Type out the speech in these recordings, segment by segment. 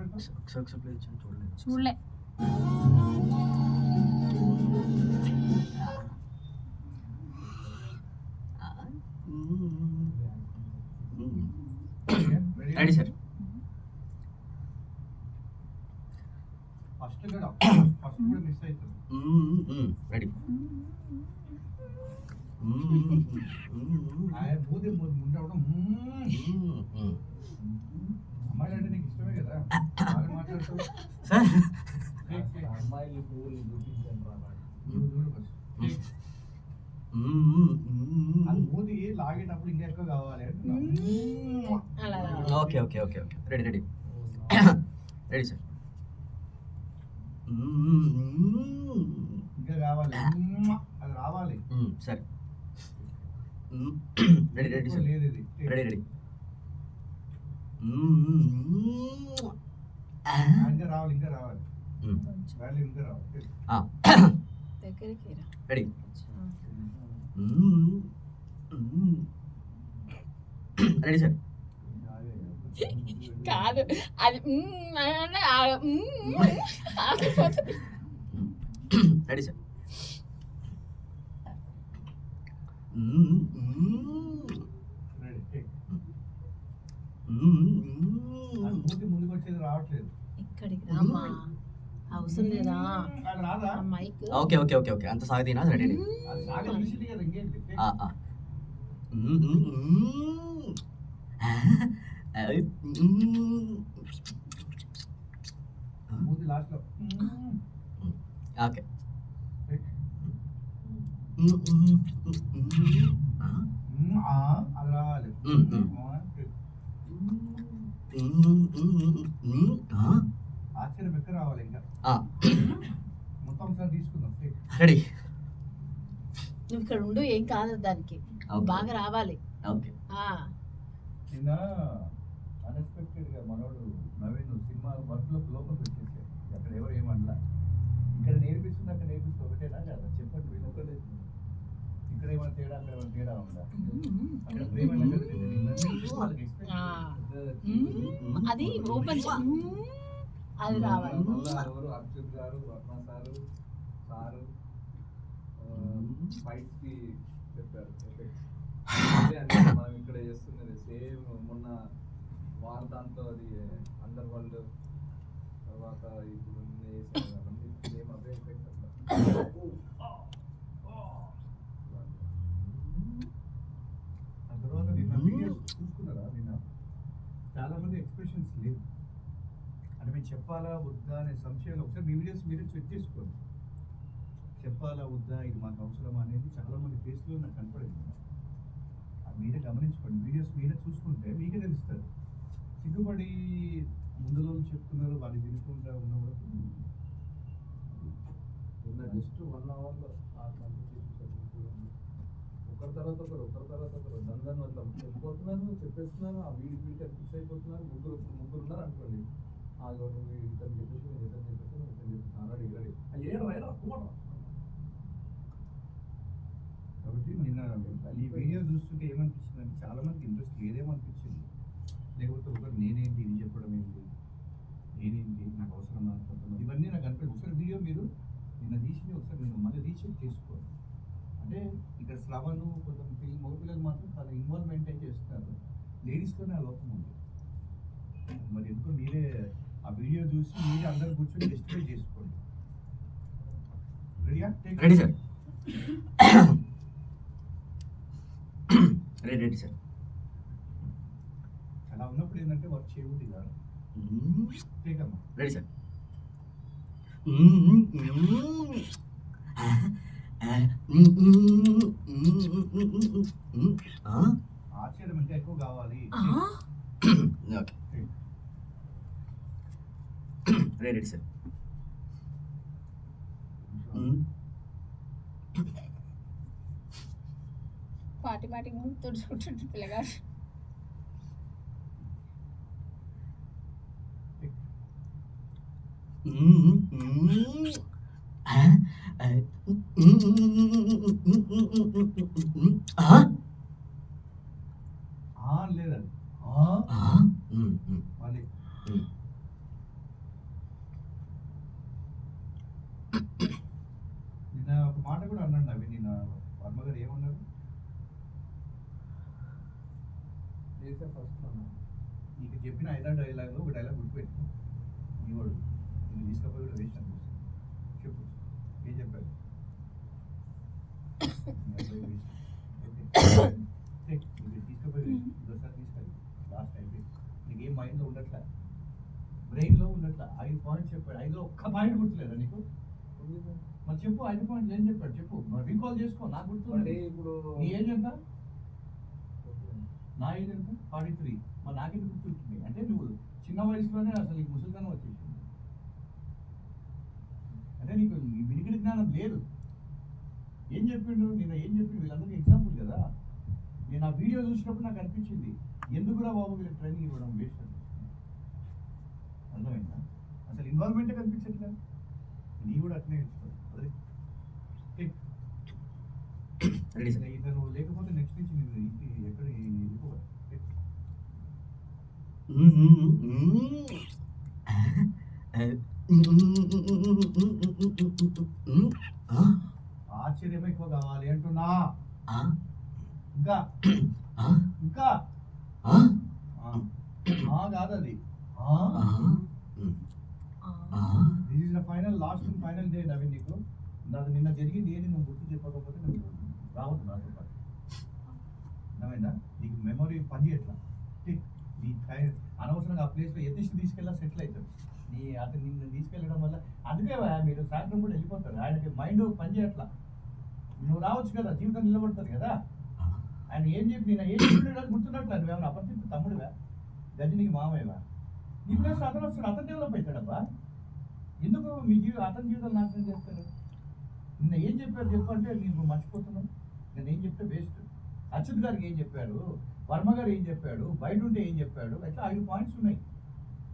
ఒకసారి ప్లే చేయండి, చూడలేదు. చూడలే. Ready sir. ఫస్ట్ కూడా మిస్ అవుతుంది. రెడీ. మూది ముందు అవడం అమ్మాయిలు అంటే నీకు ఇష్టమే కదా, బాగా మాట్లాడుతావు సార్. అమ్మాయిలు పువ్వులు చూపించాను అది మూది లాగేటప్పుడు ఇంకా ఎక్కువ కావాలి అంటున్నావు. Okay okay okay okay ready ready ready sir. ఇంకా కావాలి, అది రావాలి. సరే రెడీ రెడీ సార్. లేదు ఇది రెడీ రెడీ. ఇంకా రావాలి, ఇంకా రావాలి, వాళ్ళు ఇంకా రావాలి. దగ్గరికి రా. రెడీ. Ready sir. కాదు అది రెడీ సార్. మూతి ముందుకు వచ్చేది రావట్లేదు. ఇక్కడికి రామ్మా, అవసరం లేదా అది రాదా? Mike. Okay okay okay okay అంత సాగదీనా. Ready ready. అది సాగే తెలిసింది కదా, ఇంకేంటి. మూతి లాస్ట్ లో ఓకే. అది రావాలి. ఆశ్చర్యం ఎక్కడ రావాలి ఇంకా మొత్తం సార్ తీసుకుందాం. రెడీ. నువ్వు ఇక్కడ ఉండు, ఏం కాదు దానికి, బాగా రావాలి. ఓకే. నిన్న అన్ఎక్స్పెక్టెడ్ గా మనోడు నవీన్ సినిమా వర్క్ లో లోపలికి వచ్చేసాడు. అక్కడ ఎవరు ఏమన్నా ఇక్కడ నేర్పిస్తుంది, అక్కడ నేర్పిస్తుంది ఒకటేనా కదా చెప్పండి. వీళ్ళు ఒకటే ఇక్కడ ఏమైనా తేడా, అక్కడ ఏమైనా తేడా ఉందా? అక్కడ ప్రేమ అది ఓపెన్ అది రావాలి. ఎవరు అర్జున్ గారు, వర్మ సారు, సారు ఫైట్స్ కి చెప్పారు. మనం ఇక్కడ చేస్తున్నది సేమ్ మొన్న వార్ దాంట్లో అది అండర్ వరల్డ్ తర్వాత ఇప్పుడు సేమ్ అవే ఎఫెక్ట్స్ అట్లా. ఆ తర్వాత నిన్న వీడియోస్ చూసుకున్నారా? నిన్న చాలా మంది ఎక్స్ప్రెషన్స్ లేవు. అంటే మేము చెప్పాలా వద్దా అనే సంశయాలు ఒకసారి మీ వీడియోస్ మీరే చెక్ చేసుకోండి. చెప్పాలా వద్దా, ఇది మాకు అవసరమా అనేది చాలా మంది ఫేస్లో నాకు కనపడింది. అది మీరే గమనించుకోండి, వీడియోస్ మీరే చూసుకుంటే మీకే తెలుస్తుంది. సిగ్గుపడి ముందు రోజు చెప్తున్నారు, వాళ్ళు వినుకుంటా ఉన్న వరకు జస్ట్ 1 అవర్లో ఒకరి తర్వాత ఒకరు దందని అట్లా వెళ్ళిపోతున్నారు, చెప్పేస్తున్నారు. ఆ వీడికి ఫిక్స్ అయిపోతున్నారు. ముగ్గురు ఉన్నారు అనుకోండి. నువ్వు ఇతను చెప్పేసి నేను ఇతను చెప్పేసి రెడీ రెడీ కాబట్టి నిన్న ఈ వీడియో చూస్తుంటే ఏమనిపించింది అంటే చాలా మందికి ఇంట్రెస్ట్ లేదేమనిపించింది. లేకపోతే ఒకరు నేనేంటి ఇది చెప్పడం ఏంటి, నేనేంటి నాకు అవసరమా కొంతమంది ఇవన్నీ నాకు అనిపించింది. ఒకసారి వీడియో మీరు నిన్న తీసి ఒకసారి నేను మళ్ళీ రీచెక్ చేసుకోవాలి. అంటే ఇక్కడ శ్రవణు కొంచెం మగపిల్లలు మాత్రం చాలా ఇన్వాల్వ్మెంట్ అయితే చేస్తున్నారు. లేడీస్లోనే ఆ లోపం ఉంది. మరి ఎందుకో మీరే ఆ వీడియో చూసి మీరే అందరు కూర్చొని ఎస్టిమేట్ చేసుకోండి. రెడీయా? Ready sir. Ready ready sir. అలా ఉన్నప్పుడు ఏంటంటే వర్క్ చేయకూడదు కాదు. టేకమ్మా. Ready sir. ఆశ్చర్యం అంటే ఎక్కువ కావాలి. Okay ready sir. పాటి పాటికి ముందు తుడుచుకుంటుంటే పిల్లగాడు. లేదండి మళ్ళీ ఫస్ట్ అన్న నీకు చెప్పిన 5 డైలాగ్ ఒక డైలాగ్ గుర్తుపెట్టుకో నీవాడు నేను తీసుకపోయి కూడా వేస్ట్ అనిపిస్తుంది చెప్పు ఏం చెప్పాడు తీసుకపోయి ఇంకోసారి తీసుకెళ్ళి లాస్ట్ అయిపోయి నీకు ఏం మైండ్లో ఉండట్లే బ్రెయిన్లో ఉండట్లే 5 పాయింట్స్ చెప్పాడు 5లో ఒక్క పాయింట్ గుర్తులేదా నీకు మరి చెప్పు 5 పాయింట్స్ ఏం చెప్పాడు చెప్పు మరి రీకాల్ చేసుకో నాకు గుర్తుంది ఇప్పుడు నీ ఏజ్ ఎంత నా ఏజ్ ఎంత 43 మరి నాకెందుకు గుర్తుంటుంది అంటే నువ్వు చిన్న వయసులోనే అసలు ఈ ముసలితనం వచ్చేసింది అంటే నీకు ఈ వినికిడి జ్ఞానం లేదు ఏం చెప్పిండు నేను ఏం చెప్పిండు వీళ్ళందరికీ ఎగ్జాంపుల్ కదా నేను ఆ వీడియో చూసినప్పుడు నాకు అనిపించింది ఎందుకురా బాబు వీళ్ళకి ట్రైనింగ్ ఇవ్వడం వేస్ట్ అనిపిస్తుంది అర్థమైందా అసలు ఇన్వాల్వ్మెంటే కనిపించట్లేదు నీ కూడా అట్నే నేర్చుకో అదే రెడీ సార్ ఇతను లేకపోతే నెక్స్ట్ నుంచి నేను ఇంటి ఎక్కడ వెళ్ళిపోవాలి ఆశ్చర్యం ఎక్కువ కావాలి అంటున్నా ఇంకా ఇంకా కాదు అది this is the final last and final day Naveen నీకు నాకు నిన్న జరిగింది ఏది నువ్వు గుర్తు చెప్పకపోతే నువ్వు రావద్దు నాతో పాటు అర్థమైందా నీకు మెమరీ పని ఎట్లా నీ అనవసరంగా ఆ ప్లేస్లో ఎత్తిసి తీసుకెళ్ళా సెటిల్ అవుతాడు నీ అతను నిన్ను తీసుకెళ్ళడం వల్ల అందుకే మీరు సాయంత్రం కూడా వెళ్ళిపోతారు ఆయనకి మైండ్ పని చేయట్లా నువ్వు రావచ్చు కదా జీవితం నిలబడుతుంది కదా ఆయన ఏం చెప్పి నేను ఏం చెప్పి గుర్తున్నట్లా నువ్వేమన్నా అపరిచిత తమ్ముడువా గజనికి మామయ్యవా నీ ప్లేస్ అతను వస్తాడు అతను డెవలప్ అవుతాడబ్బా ఎందుకు మీ అతని జీవితాలు నాశనం చేస్తారు నిన్న ఏం చెప్పారు చెప్పంటే నేను మర్చిపోతున్నాను నేను ఏం చెప్తే వేస్ట్ అచ్యుత్ గారికి ఏం చెప్పాడు వర్మ గారు ఏం చెప్పాడు బయట ఉంటే ఏం చెప్పాడు అట్లా 5 పాయింట్స్ ఉన్నాయి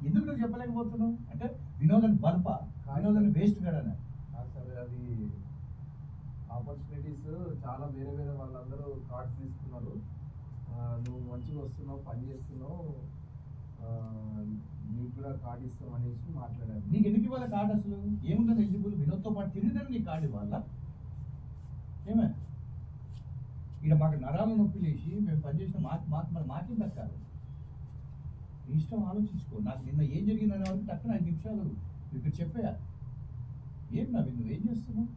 ఎందుకు నువ్వు చెప్పలేకపోతున్నావు అంటే వినోదాన్ని బల్ప వినోదాన్ని వేస్ట్ కాడనే సరే అది ఆపర్చునిటీస్ చాలా వేరే వేరే వాళ్ళందరూ కార్డ్స్ తీసుకున్నారు నువ్వు మంచిగా వస్తున్నావు పని చేస్తున్నావు నీకు కూడా కార్డు ఇస్తాం అనేసి మాట్లాడారు నీకు ఎందుకు ఇవ్వాలి కార్డు అసలు ఏముందని ఎలిజిబుల్ వినోద్తో పాటు తిరిగితే నీకు కార్డు ఇవ్వాలా ఏమే ఇక్కడ మాకు నరాలు నొప్పి లేచి మేము పనిచేసిన మాకేం దక్కాలి నీ ఇష్టం ఆలోచించుకో నాకు నిన్న ఏం జరిగిందనే వాళ్ళకి తక్కువ 5 నిమిషాలు ఇక్కడ చెప్పేయా ఏం నవ్వి నువ్వు ఏం చేస్తున్నావు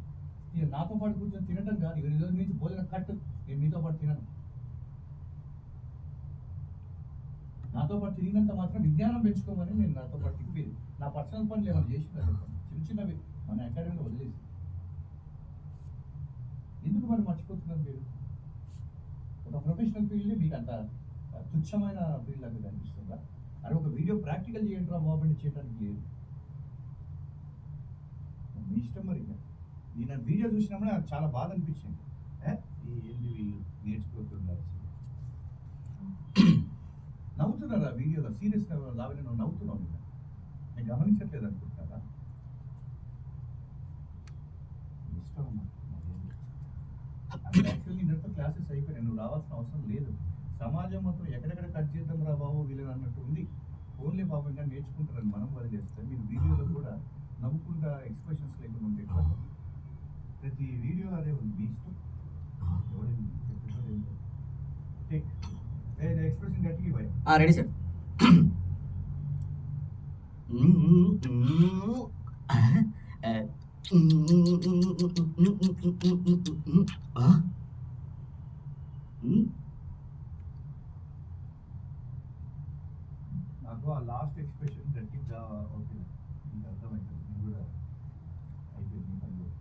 నేను నాతో పాటు కూర్చొని తినటం కాదు ఈ రోజు నుంచి భోజనం కట్టు నేను మీతో పాటు తినను నాతో పాటు తిరిగినంత మాత్రం విజ్ఞానం పెంచుకోమని నేను నాతో పాటు తిప్పేది నా పర్సనల్ పనులు ఏమైనా చేసినా చిన్న చిన్నవి మన అకాడమీలో వదిలేసి ఎందుకు మరి మర్చిపోతున్నారు మీరు ఒక ప్రొఫెషనల్ ఫీల్డ్ మీకు అంత తుచ్చమైన ఫీల్డ్ అనేది అనిపిస్తుందా అది ఒక వీడియో ప్రాక్టికల్ చేయండి రా బాబు చేయడానికి లేదు మీ ఇష్టం మరి నేను వీడియో చూసినప్పుడు నాకు చాలా బాధ అనిపించింది ఏంటి వీళ్ళు నేర్చుకోకుండా నవ్వుతున్నారా వీడియోలో సీరియస్గా లాగా నువ్వు నవ్వుతున్నావు నిన్న నేను గమనించట్లేదు అనుకుంటున్నారా ఇష్టం యాక్చువల్లీ ఇందరితో క్లాసెస్ అయిపోయినాయి నువ్వు రావాల్సిన అవసరం లేదు సమాజం మొత్తం ఎక్కడెక్కడ కట్ చేద్దాం రా బాబు వీళ్ళని అన్నట్టు ఉంది ఓన్లీ పాపం ఇంకా నేర్చుకుంటారని మనం వదిలేస్తే మీరు వీడియోలో కూడా నవ్వుకుంటా ఎక్స్ప్రెషన్స్ లేకుండా ఉంటే ప్రతి వీడియో అదే ఉంది మీ ఇష్టం ఎవరైనా ఎక్స్ప్రెషన్ గట్టిగా ఇవ్వాలి రెడీ సార్ నాకు ఆ లాస్ట్ ఎక్స్ప్రెషన్ గట్టిగా ఓకే మీకు అర్థమవుతుంది నేను కూడా అయిపోయింది మీ పని కూడా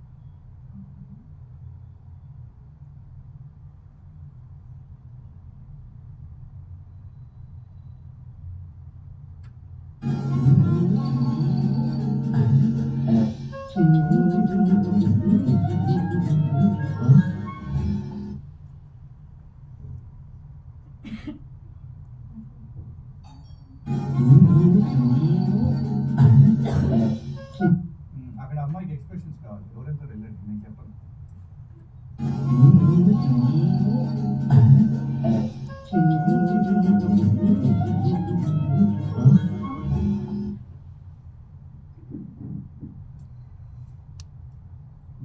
అక్కడ అమ్మాయికి ఎక్స్ప్రెషన్స్ కావాలి ఎవరెంతో వెళ్ళండి నేను చెప్పను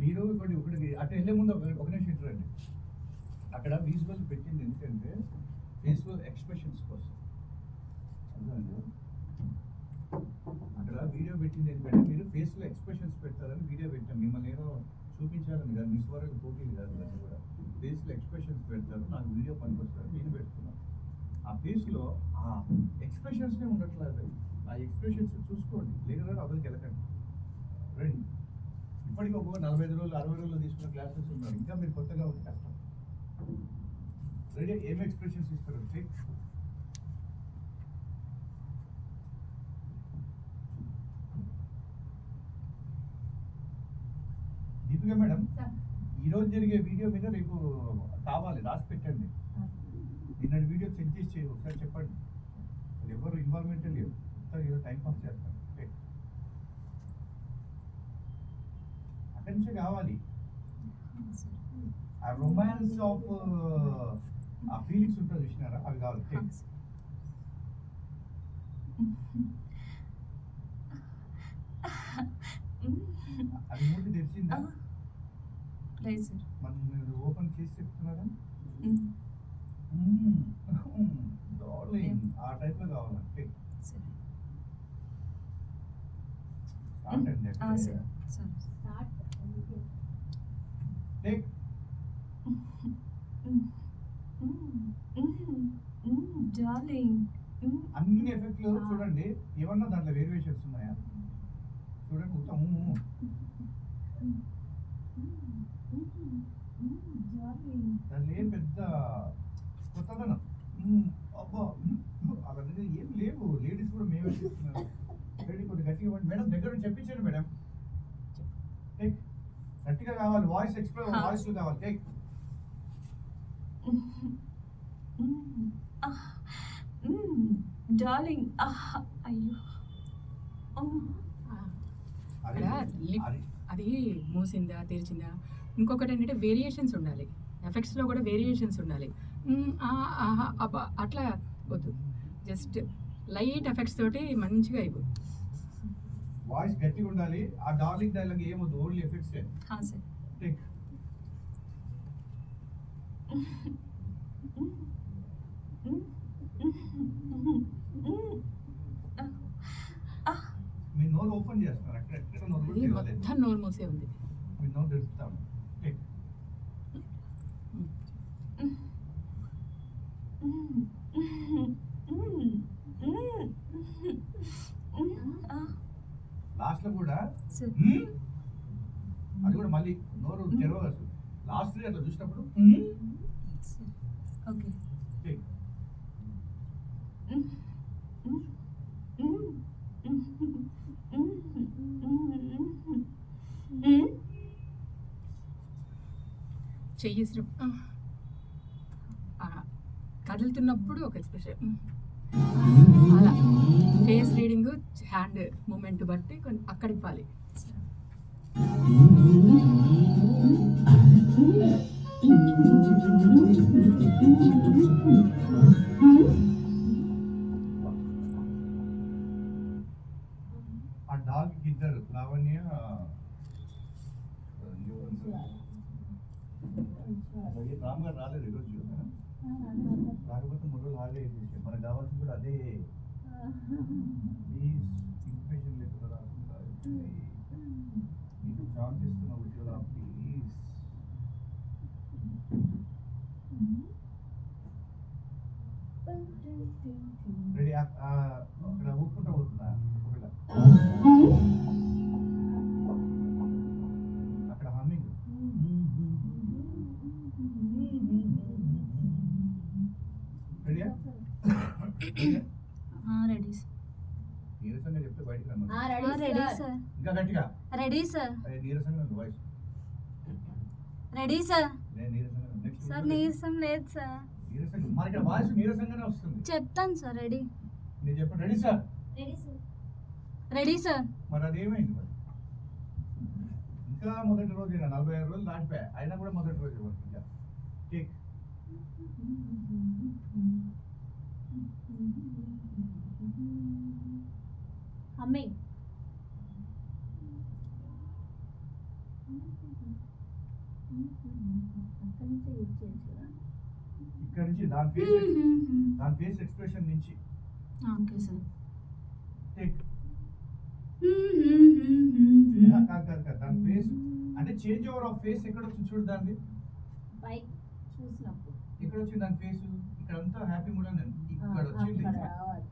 మీరు ఒకటి అటు వెళ్ళే ముందు ఒక నిమిషం ఇటు రండి అక్కడ విజువల్ పెట్టింది ఎందుకంటే ఫేస్లో ఎక్స్ప్రెషన్స్ కోసం. అర్థమైందా? అక్కడ వీడియో పెట్టింది ఏంటంటే మీరు ఫేస్లో ఎక్స్ప్రెషన్స్ పెడతారని వీడియో పెట్టాను. మిమ్మల్ని ఏదో చూపించాలని కాదు, మిస్ వరకు పోటీలు కాదు, అది కూడా ఫేస్లో ఎక్స్ప్రెషన్స్ పెడతారు, నాకు వీడియో పనికొస్తారు, నేను పెడుతున్నాను. ఆ ఫేస్లో ఆ ఎక్స్ప్రెషన్స్నే ఉండట్లేదు. ఆ ఎక్స్ప్రెషన్స్ చూసుకోండి, లేకపోతే అదొకటి వెళ్ళకండి. రండి, ఇప్పటికీ ఒక 45 రోజులు 60 రోజులు తీసుకున్న క్లాసెస్ ఉన్నారు, ఇంకా మీరు కొత్తగా ఉంది కష్టం. రెడీ? ఏం ఎక్స్ప్రెషన్స్ ఇస్తారు? దీపిక మేడం, ఈరోజు జరిగే వీడియో మీద రేపు కావాలి, రాసి పెట్టండి. నిన్నటి వీడియో చెక్ చేసి ఒకసారి చెప్పండి. అసలు ఎవరు ఇన్వాల్వ్మెంట్ లేదు, ఏదో టైం పాస్ చేస్తారు. అక్కడి నుంచే కావాలి ఆ రొమాన్స్ ఆఫ్ ఆ ఫీలింగ్స్ ఉంటుంది, చూసినారా? అవి కావాలి. అది మూడు తెరిచిందా? మనం మీరు ఓపెన్ చేసి చెప్తున్నారా? ఆ టైప్ లో కావాలంటే అన్ని ఎఫెక్ట్లు చూడండి, ఏమన్నా దాంట్లో వేరియేషన్స్ ఉన్నాయా చూడండి. ఉత్తమం దాంట్లో ఏం పెద్ద కొత్తదనం అబ్బా అవన్నీ ఏం లేవు. లేడీస్ కూడా మేమే చేస్తున్నారు. లేడీ కొద్దిగా గట్టిగా ఇవ్వండి మేడం, దగ్గర నుంచి చెప్పించండి మేడం. టేక్ గట్టిగా కావాలి, వాయిస్ ఎక్స్ప్రెస్ వాయిస్ కావాలి. Take darling. అయ్యో అది మూసిందా తెరిచిందా. ఇంకొకటి ఏంటంటే వేరియేషన్స్ ఉండాలి, ఎఫెక్ట్స్లో కూడా వేరియేషన్స్ ఉండాలి. అట్లా వద్దు, జస్ట్ లైట్ ఎఫెక్ట్స్ తోటి మంచిగా అయిపోతుంది. వాయిస్ గట్టిగా ఉండాలి. ఆ డార్లింగ్ డైలాగ్ ఏమొద్దు, only effects. Sir take me నోరు ఓపెన్ చేస్తున్నారు, అక్కడ మొత్తం నోరు మూసే ఉంది. మీ నోరు తెరుస్తాము. టేక్ లాస్ట్ లో కూడా అది కూడా మళ్ళీ నోరు తెరవదు. లాస్ట్ అట్లా చూసినప్పుడు ఓకే. టేక్ చెయ్యేసిన కదులుతున్నప్పుడు ఒక ఎక్స్ప్రెషన్, అలా ఫేస్ రీడింగ్ హ్యాండ్ మూమెంట్ బట్టి కొంచెం అక్కడ ఇవ్వాలి. ఆ డాగ్ ఇద్దరు లావణ్య రామ్ గారు రాలేదు ఈరోజు, రాకపోతే 3 రోజులు హాలిడే చేసాం. మనకు కావాల్సింది కూడా అదే. ప్లీజ్ ఇన్ఫర్మేషన్ లేకుండా రాకుండా మీకు ఛాన్స్ ఇస్తున్న ఉద్యోగ ప్లీజ్. రెడీ? అక్కడ ఊపుకుంటా పోతుందా ఒకవేళ అక్కడ హమ్మింగ్. రెడీయా? రెడీ నీరసంగా చెప్తే బయటకు రమ్మను. Ready sir. ఇంకా గట్టిగా. Ready sir. అదే నీరసంగా ఉంది వాయిస్. Ready sir. నేను నీరసంగా నెక్స్ట్ సార్ నీరసం లేదు సార్. నీరసంగా మరి ఇక్కడ వాయిస్ నీరసంగానే వస్తుంది. చెప్తాను సార్. రెడీ. నేను చెప్పండి. Ready sir. Ready sir. మరి అదేమైంది మరి? ఇంకా మొదటి రోజు 45 రోజులు దాటిపోయా, అయినా కూడా మొదటి రోజు ఇవ్వండి. ఇంకా టేక్ హమ్మింగ్. ఇక్కడ ఇక్కడ నుంచి దాని ఫేస్ ఎక్స్ప్రెషన్ నుంచి ఓకే సార్. టేక్ కాదు దాని ఫేస్ అంటే చేంజ్ ఓవర్ ఆఫ్ ఫేస్ ఎక్కడ వచ్చింది చూడు దాన్ని పై చూసినప్పుడు ఇక్కడ వచ్చింది దాని ఫేస్ ఇక్కడ అంతా హ్యాపీ మూడ్ అని ఇక్కడ వచ్చింది అక్కడ రావాలి.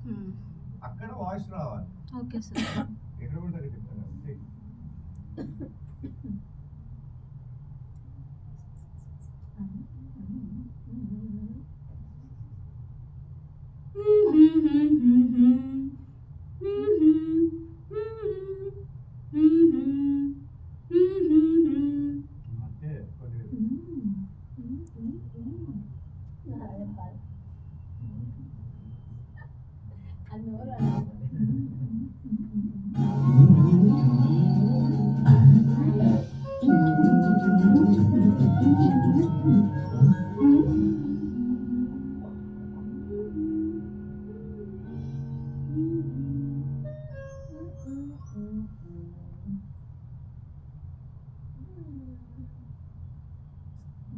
అక్కడ వాయిస్ రావాలి ఓకే సార్. ఎక్కడ కూడా సరే చెప్తాను అంతే. అంతే కొద్దిగా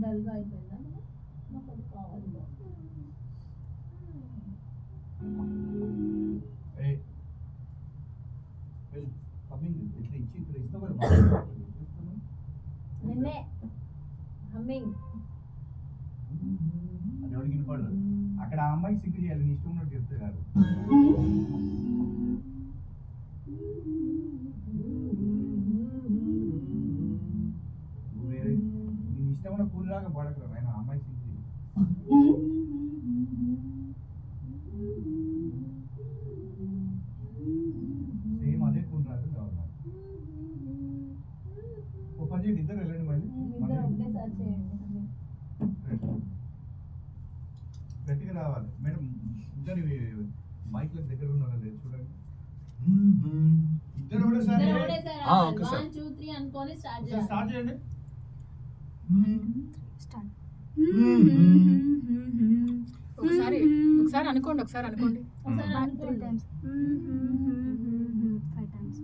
డల్గా అయిపోయిందా నాకు అది కావాలి. ఏయ్, వెళ్ళు, కమ్మింగ్ ఇట్లా ఇచ్చి ఇక్కడ ఇస్తావు కదా, బాగా చూస్తున్నావు. నిన్నే హమ్మింగ్ అది ఎవరికి వినపడదు. అక్కడ ఆ అమ్మాయికి సింక్ చేయాలి, నీ ఇష్టం ఉన్నట్టు చెప్తే కాదు. నువ్వు వేరే నీ ఇష్టమైన కూలిలాగా పడకరా ఆయన ఆ అమ్మాయి సింక్ చేయి. సేమ్ అదే కూలిరాగా కావాలి నాకు. ఓ పని చేయండి, ఇద్దరు వెళ్ళండి మళ్ళీ ఇద్దరు ఒకటేసారి చేయండి. గట్టిగా రావాలి మేడం. ఇద్దరు మైక్లకు దగ్గర ఉన్నారు లేదు చూడండి. ఇద్దరు ఒకటేసారి ఇద్దరు ఒకటేసారి ఆ, ఓకే సార్. 1 2 3 అనుకొని స్టార్ట్ ఒకసారి చేయాలి. స్టార్ట్ చేయండి. స్టార్ట్. ఒకసారి అనుకోండి. ఒకసారి త్రీ అనుకోండి. టైమ్స్. 5 టైమ్స్.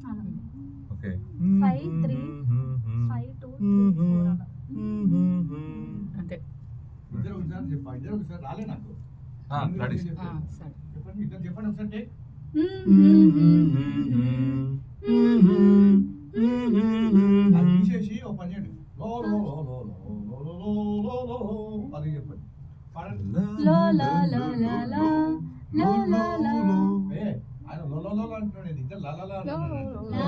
అలా. ఓకే 5 3 5 2 3 4 అలా. అంతే. ఇద్దరు ఒకసారి చెప్పండి. ఇద్దరు ఒకసారి రాలే నాకు. రెడీ సరే. చెప్పండి, ఇద్దరు చెప్పండి ఒకసారి టేక్. అది తీసేసి ఒక పని చేయండి. లో లో లో లో లో లో లో లో లో లో అది చెప్పండి. పాడండి. లో లో లో లో లో లో లో లో. ఏ ఆయన లో లో లో లో అంటున్నాడు, ఇద్దరు లా లా లా అంటున్నాడు.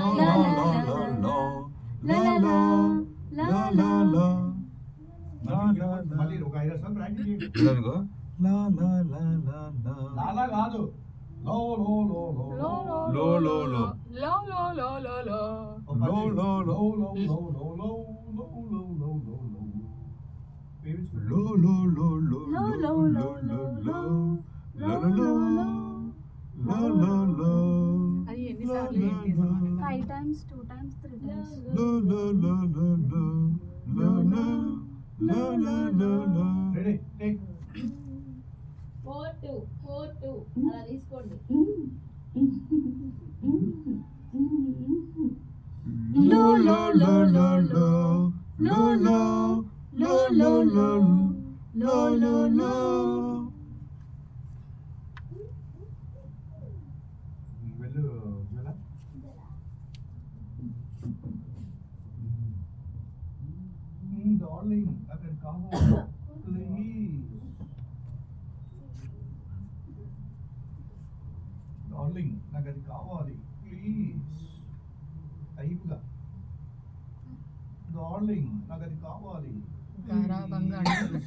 మళ్ళీ ఒక 5 సార్లు ప్రాక్టీస్ చేయండి. లాలా కాదు, లో లో లో లో లో. లో లో లో లో లో లో లో లో. ఒక పని చేయండి. లో లో లో లో లో లో లో లో లో లో లో లో. పేవించుకోండి. లో లో లో లో లో లో లో లో లో లో లో లో లో. అది ఎన్నిసార్లు ఏం చేసామని 5 times 2 times 3 times. Ready take. 4 2 4 2 అలా తీసుకోండి. లో లో లో లో లో లో లో లో లో లో లో లో లో. వెళ్ళు జ్వల. డార్లింగ్ అక్కడ కావాలి ప్లీజ్. డార్లింగ్ నాకు అది కావాలి ప్లీజ్. టైప్గా డార్లింగ్ నాకు అది కావాలి. గారాబంగా అడగాలి.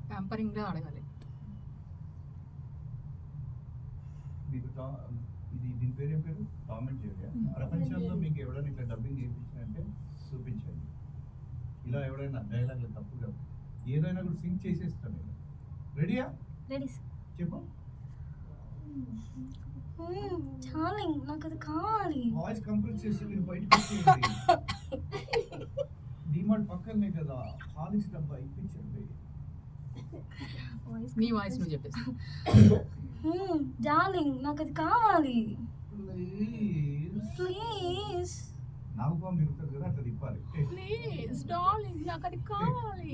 ప్యాంపరింగ్ గా అడగాలి. మీకు ఇది దీని పేరు ఏం పేరు? Tom and Jerry. ప్రపంచంలో మీకు ఎవడైనా ఇట్లా డబ్బింగ్ చేయించినంటే చూపించండి. ఇలా ఎవడైనా డైలాగ్లు తప్పుగా ఏదైనా కూడా సింక్ చేసేస్తాను నేను. రెడీయా? Ready sir. చెప్పు. చాలింగ్ నాకు అది కావాలి. వాయిస్ కంప్రెస్ చేసి మీరు బయటకు వచ్చేయండి. డిమార్ట్ పక్కనే కదా, హాలిక్స్ డబ్బా ఇప్పించండి. నీ వాయిస్ నువ్వు చెప్పేసి. డార్లింగ్ నాకు అది కావాలి. ప్లీజ్ ప్లీజ్ నాగుపాము తిరుగుతుంది కదా అట్లా తిప్పాలి. ప్లీజ్ డార్లింగ్ నాకు అది కావాలి.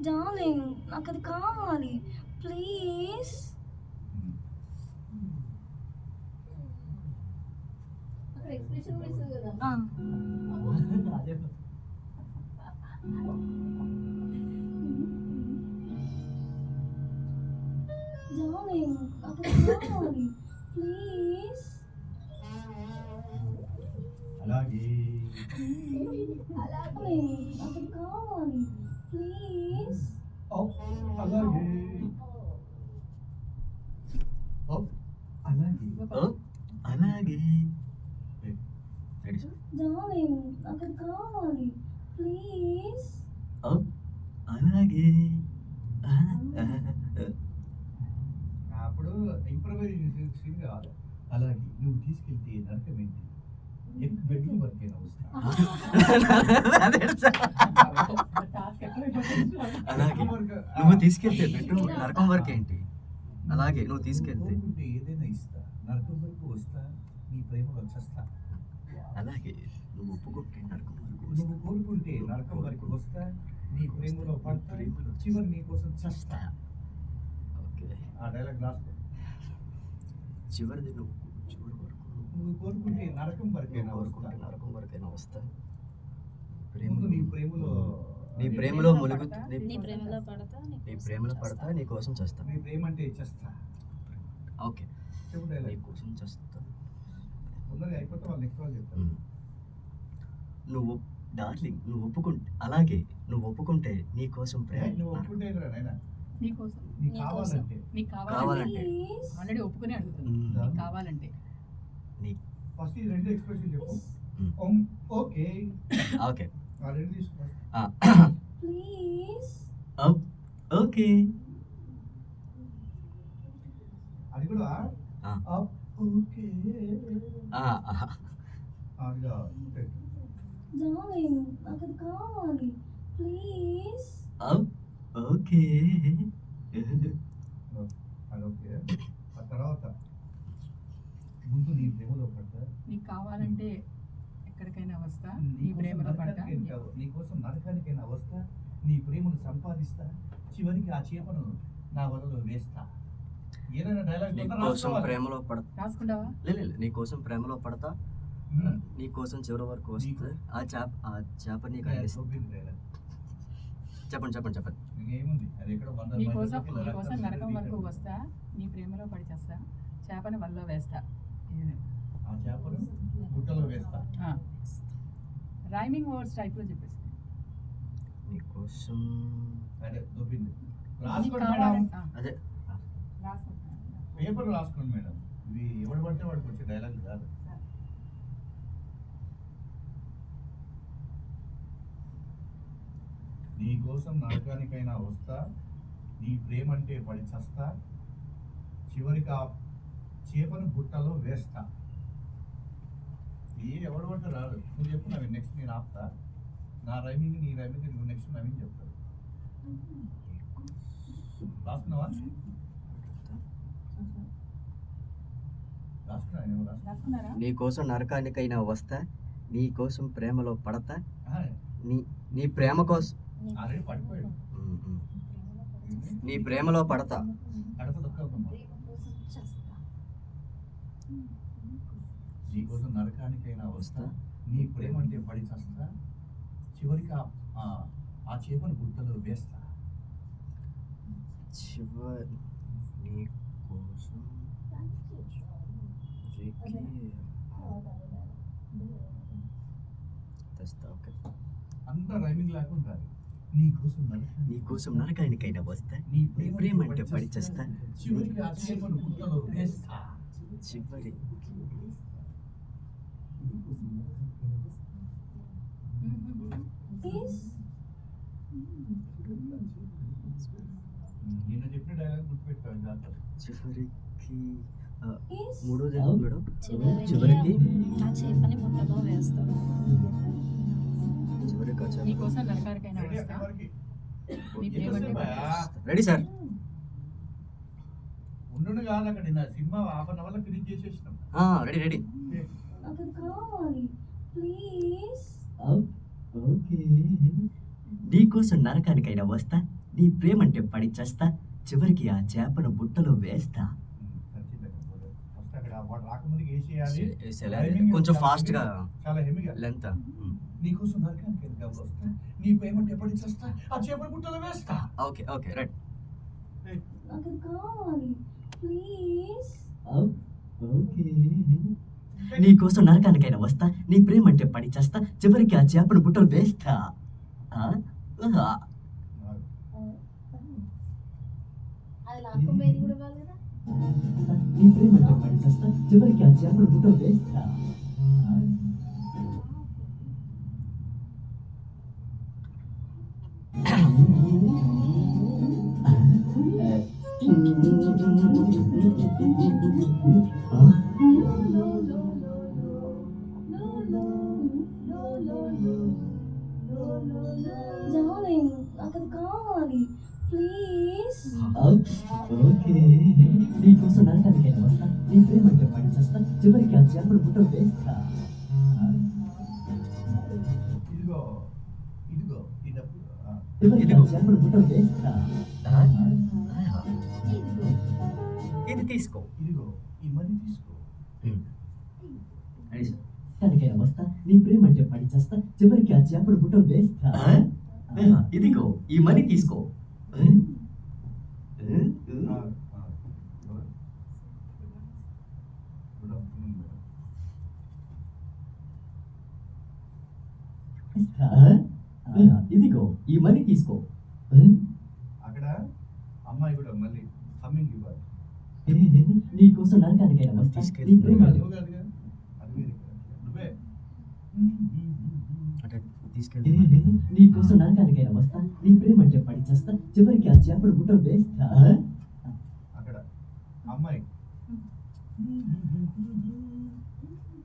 డార్లింగ్ నాకు అది కావాలి ప్లీజ్. ఎక్స్ప్రెషన్ కూడా ఇస్తుంది కదా. డార్లింగ్ నాకు అది కావాలి ప్లీజ్. అలాగే డార్లింగ్ నాకు అది కావాలి ప్లీజ్. అలాగే అలాగే అలాగే రెడీ సార్. డార్లింగ్ నాకు అది కావాలి ప్లీజ్. అలాగే అప్పుడు ఇంప్రవైజేషన్ కావాలి. అలాగే నువ్వు తీసుకెళ్తే నరకం ఏంటి? బెడ్రూమ్ వర్క్ అయినా వస్తా. అలాగే నువ్వు తీసుకెళ్తే బెడ్రూమ్ నరకం వరకు ఏంటి? అలాగే నువ్వు తీసుకెళ్తే కోరుకుంటే ఏదైనా ఇస్తా. నరకం వరకు వస్తా. నీ ప్రేమలో వచ్చేస్తా. అలాగే నువ్వు ఒప్పుకుంటే నరకం వరకు నువ్వు కోరుకుంటే నరకం వరకు వస్తా. నీ ప్రేమలో పడతా. చివరి నీ కోసం చస్తా. ఓకే ఆ డైలాగ్ రాసుకో. చివరిది నువ్వు చివరి వరకు నువ్వు కోరుకుంటే నరకం వరకైనా వస్తా. కోరుకుంటే నరకం వరకైనా వస్తా. ముందు నీ ప్రేమలో నీ ప్రేమలో ములుగు నీ ప్రేమలో పడతా నీ ప్రేమలో పడతా నీ కోసం చేస్తా. నీ ప్రేమ అంటే చేస్తా. ఓకే చెప్పు నీ డైలాగ్. కోసం చేస్తా. తొందరగా అయిపోతే వాళ్ళు నెక్స్ట్ వాళ్ళు చెప్తారు. నువ్వు డార్లింగ్ నువ్వు ఒప్పుకుంటే అలాగే నువ్వు ఒప్పుకుంటే నీ కోసం ప్రేమ నువ్వు ఒప్పుకుంటే నాయనా నీకోసం నీకు కావాలంటే నీకు కావాలంటే కావాలంటే ఆల్రెడీ ఒప్పుకునే అడుగుతుంది. మ్మ్. నీకు కావాలంటే ఫస్ట్ ఈ రెండు ఎక్స్ప్రెషన్ చెప్పు. మ్మ్. ఓకే ఓకే ఆ రెండు తీసుకో. ప్లీజ్. ఓకే అది కూడా ఆ. ఓకే అదిగా పెట్టు. డార్లింగ్ నాకు అది కావాలి ప్లీజ్. ఓకే అదొకే. ఆ తర్వాత ముందు నీ ప్రేమలో పడతా. నీకు కావాలంటే ఎక్కడికైనా వస్తా. నీ నీకోసం ప్రేమలో పడతా. నీకోసం నరకానికైనా వస్తా. నీ ప్రేమను సంపాదిస్తా. చివరికి ఆ చేపను నా వలలో వేస్తా. ఏదైనా డైలాగ్ నీ కోసం ప్రేమలో పడతా. రాసుకుంటావా? లేదు నీ కోసం ప్రేమలో పడతా. నీ కోసం చివరి వరకు వస్తే ఆ చేప నీకు అందిస్తా. చెప్పండి చెప్పండి చెప్పండి. ఏముంది అది ఎక్కడ నీకోసం నరకం వరకు వస్తా. నీ ప్రేమలో పడి చేస్తా. చేపని వల్లో వేస్తా. ఆ చేపను గుట్టలో వేస్తా. రైమింగ్ వర్డ్స్ టైప్లో చెప్పేసి నీ కోసం అదే దొబ్బింది. నీకు రాసుకోండి మేడం. కావాలంటే అదే రాసుకుంటా. పేపర్ రాసుకోండి మేడం. ఇవి ఎవడు పడితే వాడికి వచ్చే డైలాగ్ కాదు. నీ కోసం నరకానికైనా వస్తా. నీ ప్రేమ అంటే పడి చస్తా. చివరికి ఆ చేపను గుట్టలో వేస్తా. ఏ ఎవడు పడితే రాదు. నువ్వు చెప్పు నవీన్. నెక్స్ట్ నేను ఆపుతా. నా రైమింగ్ నీ రైమింగ్ నువ్వు నెక్స్ట్ నవీన్ చెప్తాడు. రాసుకున్నావా? రాసుకున్నారా? నీ కోసం నరకానికైనా వస్తా. నీ కోసం ప్రేమలో పడతా. నీ ప్రేమ కోసం ఆల్రెడీ పడిపోయాడు. నీ ప్రేమలో పడతా. కడప దొక్కమ్మా. నీ కోసం నరకానికైనా వస్తా. నీ ప్రేమ అంటే పడి చస్తా. చివరికి ఆ చేపను గుట్టలో వేస్తా. చివరి నీ కోసం తెస్తా. ఓకే అంతా రైమింగ్ లేకుండా నీ కోసం నరకానికైనా వస్తా. నీ ప్రేమ అంటే పడి చేస్తా. చివరికి ఆ చేపను గుట్టలో వేస్తా. చివరికి ప్లీజ్. నిన్న చెప్పిన డైలాగ్ గుర్తుపెట్టుకోవాలి జాగ్రత్త. చివరికి ప్లీజ్. మూడోది మేడం. చివరికి చివరికి ఆ చేపని బుట్టలో వేస్తాడు. చివరికి ఆ చేప నీకోసం నరకానికైనా రెడీ వస్తా. అక్కడి వరకు. నీ ప్రేమ అంటే రెడీ సార్. ఉండు కాదు అక్కడ నా సినిమా హాఫ్ అన్ అవర్ లో ఫినిష్ చేసేసినాం. Ready ready. నాకు కావాలి ప్లీజ్. ఓకే. నీకోసం నరకానికైనా వస్తా, నీ ప్రేమంటే పడి చస్తా, చివరికి ఆ చేపను బుట్టలో వేస్తా. ఫస్ట్ అక్కడ వాడు రాకముందుకు వేసేయాలి. కొంచెం ఫాస్ట్ గా చాలా హెవీగా. లెంత్. నీకోసం నరకానికి వెళ్తా వస్తా, నీ పేమెంట్ ఎప్పటి చేస్తా, ఆ చేపల గుట్టలో వేస్తా. Okay okay right. నాకు కావాలి ప్లీజ్. ఓకే. నీకోసం నరకానికైనా వస్తా, నీ ప్రేమంటే పడి చస్తా, చివరికి ఆ చేపను బుట్టలు వేస్తా. అది నాకు పేరు కూడా ఇవ్వాలి కదా. నీ ప్రేమంటే పడి చస్తా, చివరికి ఆ చేపను బుట్టలు వేస్తా. డార్లింగ్ నాకు కావాలి ప్లీజ్. ఓకే. నీకోసం నరకానికైనా వస్తా, నీ ప్రేమంటే పడి చస్తా, చివరికి ఆ చేపను బుట్టలు వేస్తా. ఇదిగో ఇదిగో ఈ డబ్బు. చివరికి ఆ చేపను బుట్టలు వేస్తా. ఇది తీసుకో. ఇదిగో ఈ మనీ తీసుకో. నరకానికైనా వస్తా, నీ ప్రేమంటే పడి చస్తా, చివరికి ఆ చేపను బుట్టలు వేస్తా. ఇదిగో ఈ మనీ తీసుకో. ఇదిగో ఈ మనీ తీసుకో. అక్కడ అమ్మాయి కూడా మళ్ళీ హమ్మింగ్ ఇవ్వాలి. నీకోసం నరకానికైనా వస్తా, నీ ప్రేమంటే నువ్వు కాదుగా, అది వేరే కదా. నువ్వే నీకోసం నరకానికైనా వస్తా, నీ ప్రేమంటే పడి చస్తా, చివరికి ఆ చేపను బుట్టలు వేస్తా. అక్కడ అమ్మాయి